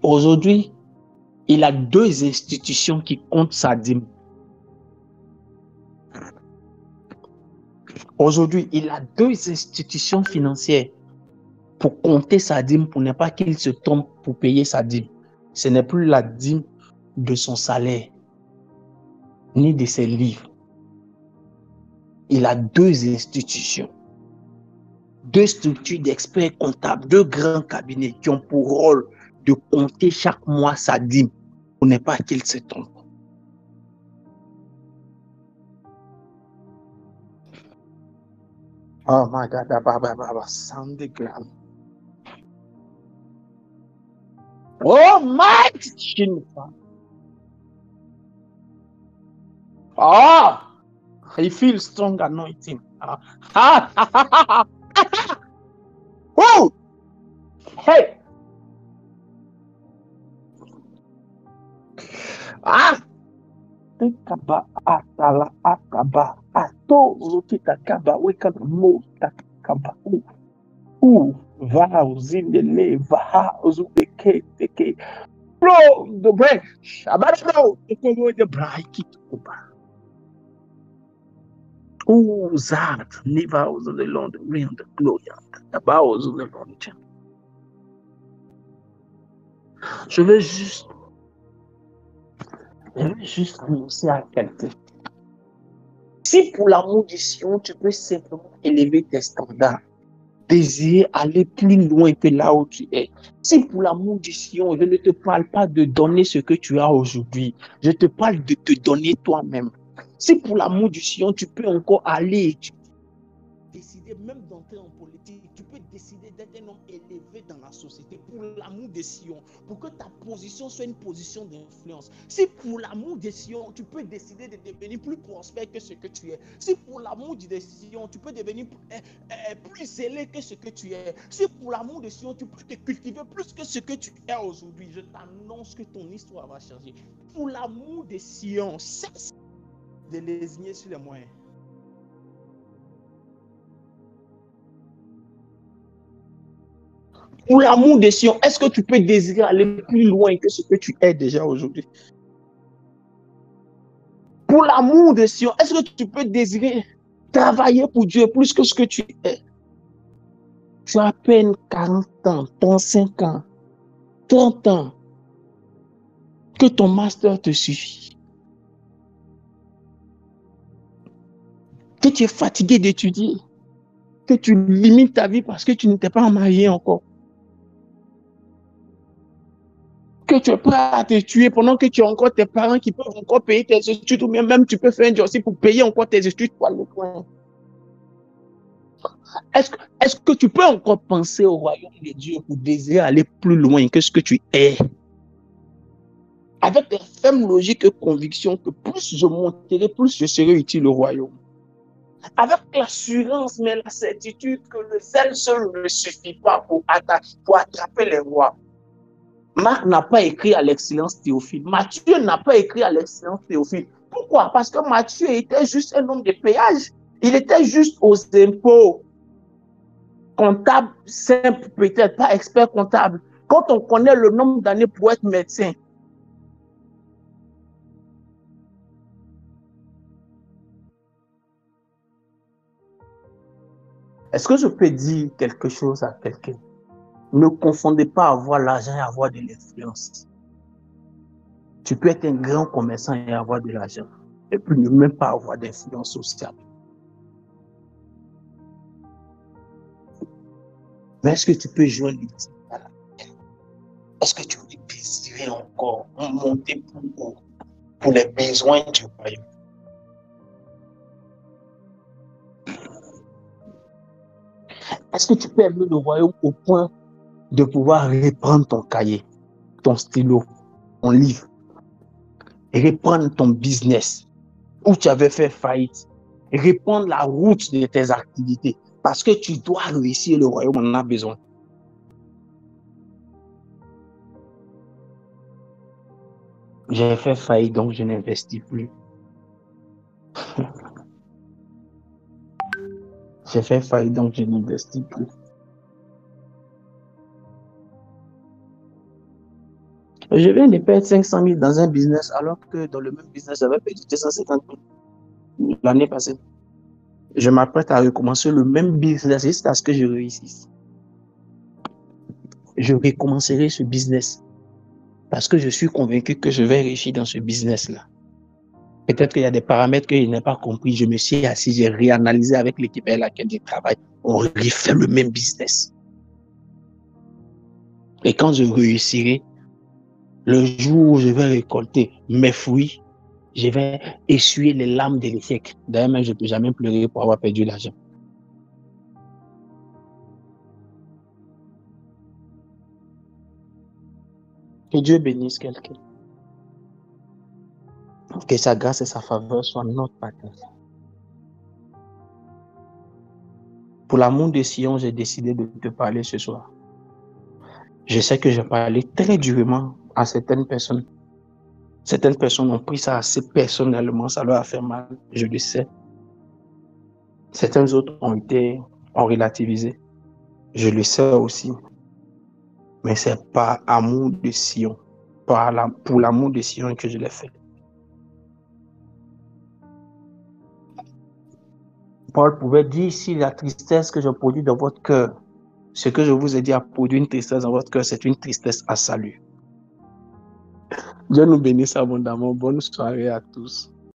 Aujourd'hui, il a 2 institutions qui comptent sa dîme. Aujourd'hui, il a 2 institutions financières pour compter sa dîme, pour ne pas qu'il se trompe pour payer sa dîme. Ce n'est plus la dîme de son salaire, ni de ses livres. Il a 2 institutions, 2 structures d'experts comptables, 2 grands cabinets qui ont pour rôle de compter chaque mois sa dîme pour ne pas qu'il se trompe. Oh my God, Sandegram. Oh my God. Oh, I feel strong anointing. Oh, hey. Kaba atala akaba ato rotita kaba weka mo takaba va uzindele va uzubeke teke bro the break abado toko the break kuba zat niva uzo the Lord ring the glory about uzo the Lord. Je vais juste annoncer à quelqu'un. Si pour l'amour du Sion, tu peux simplement élever tes standards, désirer aller plus loin que là où tu es. Si pour l'amour du Sion, je ne te parle pas de donner ce que tu as aujourd'hui, je te parle de te donner toi-même. Si pour l'amour du Sion, tu peux encore aller décider même d'entrer en politique, tu peux décider d'être un homme élevé dans la société pour l'amour des Sion, pour que ta position soit une position d'influence. Si pour l'amour des Sion, tu peux décider de devenir plus prospère que ce que tu es. Si pour l'amour des Sion, tu peux devenir plus zélé que ce que tu es. Si pour l'amour des Sion, tu peux te cultiver plus que ce que tu es aujourd'hui. Je t'annonce que ton histoire va changer. Pour l'amour des Sion, cesse de lésigner sur les moyens. Pour l'amour des Sion, est-ce que tu peux désirer aller plus loin que ce que tu es déjà aujourd'hui? Pour l'amour des Sion, est-ce que tu peux désirer travailler pour Dieu plus que ce que tu es? Tu as à peine 40 ans, 35 ans, 30 ans, que ton master te suffit. Que tu es fatigué d'étudier, que tu limites ta vie parce que tu n'étais pas marié encore. Que tu es prêt à te tuer pendant que tu as encore tes parents qui peuvent encore payer tes études, ou bien même tu peux faire un job aussi pour payer encore tes études pour le coin. Est-ce que tu peux encore penser au royaume de Dieu pour désirer aller plus loin que ce que tu es? Avec la ferme logique et conviction que plus je monterai, plus je serai utile au royaume. Avec l'assurance, mais la certitude que le zèle seul ne suffit pas pour attraper les rois. Marc n'a pas écrit à l'excellence Théophile. Matthieu n'a pas écrit à l'excellence Théophile. Pourquoi? Parce que Matthieu était juste un homme de péage. Il était juste aux impôts. Comptable simple, peut-être pas expert comptable. Quand on connaît le nombre d'années pour être médecin, est-ce que je peux dire quelque chose à quelqu'un? Ne confondez pas avoir l'argent et avoir de l'influence. Tu peux être un grand commerçant et avoir de l'argent, et puis ne même pas avoir d'influence sociale. Mais est-ce que tu peux joindre l'utile à la terre? Est-ce que tu veux désirer encore monter pour les besoins du royaume? Est-ce que tu peux aimer le royaume au point de pouvoir reprendre ton cahier, ton stylo, ton livre, et reprendre ton business où tu avais fait faillite, et reprendre la route de tes activités parce que tu dois réussir, le royaume en a besoin. J'ai fait faillite, donc je n'investis plus. J'ai fait faillite, donc je n'investis plus. Je viens de perdre 500 000 dans un business alors que dans le même business, j'avais perdu 250 000 l'année passée. Je m'apprête à recommencer le même business jusqu'à ce que je réussisse. Je recommencerai ce business parce que je suis convaincu que je vais réussir dans ce business-là. Peut-être qu'il y a des paramètres que je n'ai pas compris. Je me suis assis, j'ai réanalysé avec l'équipe avec laquelle je travaille. On refait le même business. Et quand je réussirai, le jour où je vais récolter mes fruits, je vais essuyer les larmes de l'échec. D'ailleurs, je ne peux jamais pleurer pour avoir perdu l'argent. Que Dieu bénisse quelqu'un. Que sa grâce et sa faveur soient notre partage. Pour l'amour de Sion, j'ai décidé de te parler ce soir. Je sais que j'ai parlé très durement à certaines personnes. Certaines personnes ont pris ça assez personnellement, ça leur a fait mal, je le sais. Certaines autres ont relativisé, je le sais aussi. Mais c'est par amour de Sion, pour l'amour de Sion que je l'ai fait. Paul pouvait dire, si la tristesse que je produis dans votre cœur, ce que je vous ai dit a produit une tristesse dans votre cœur, c'est une tristesse à salut. Dieu nous bénisse abondamment. Bonne soirée à tous.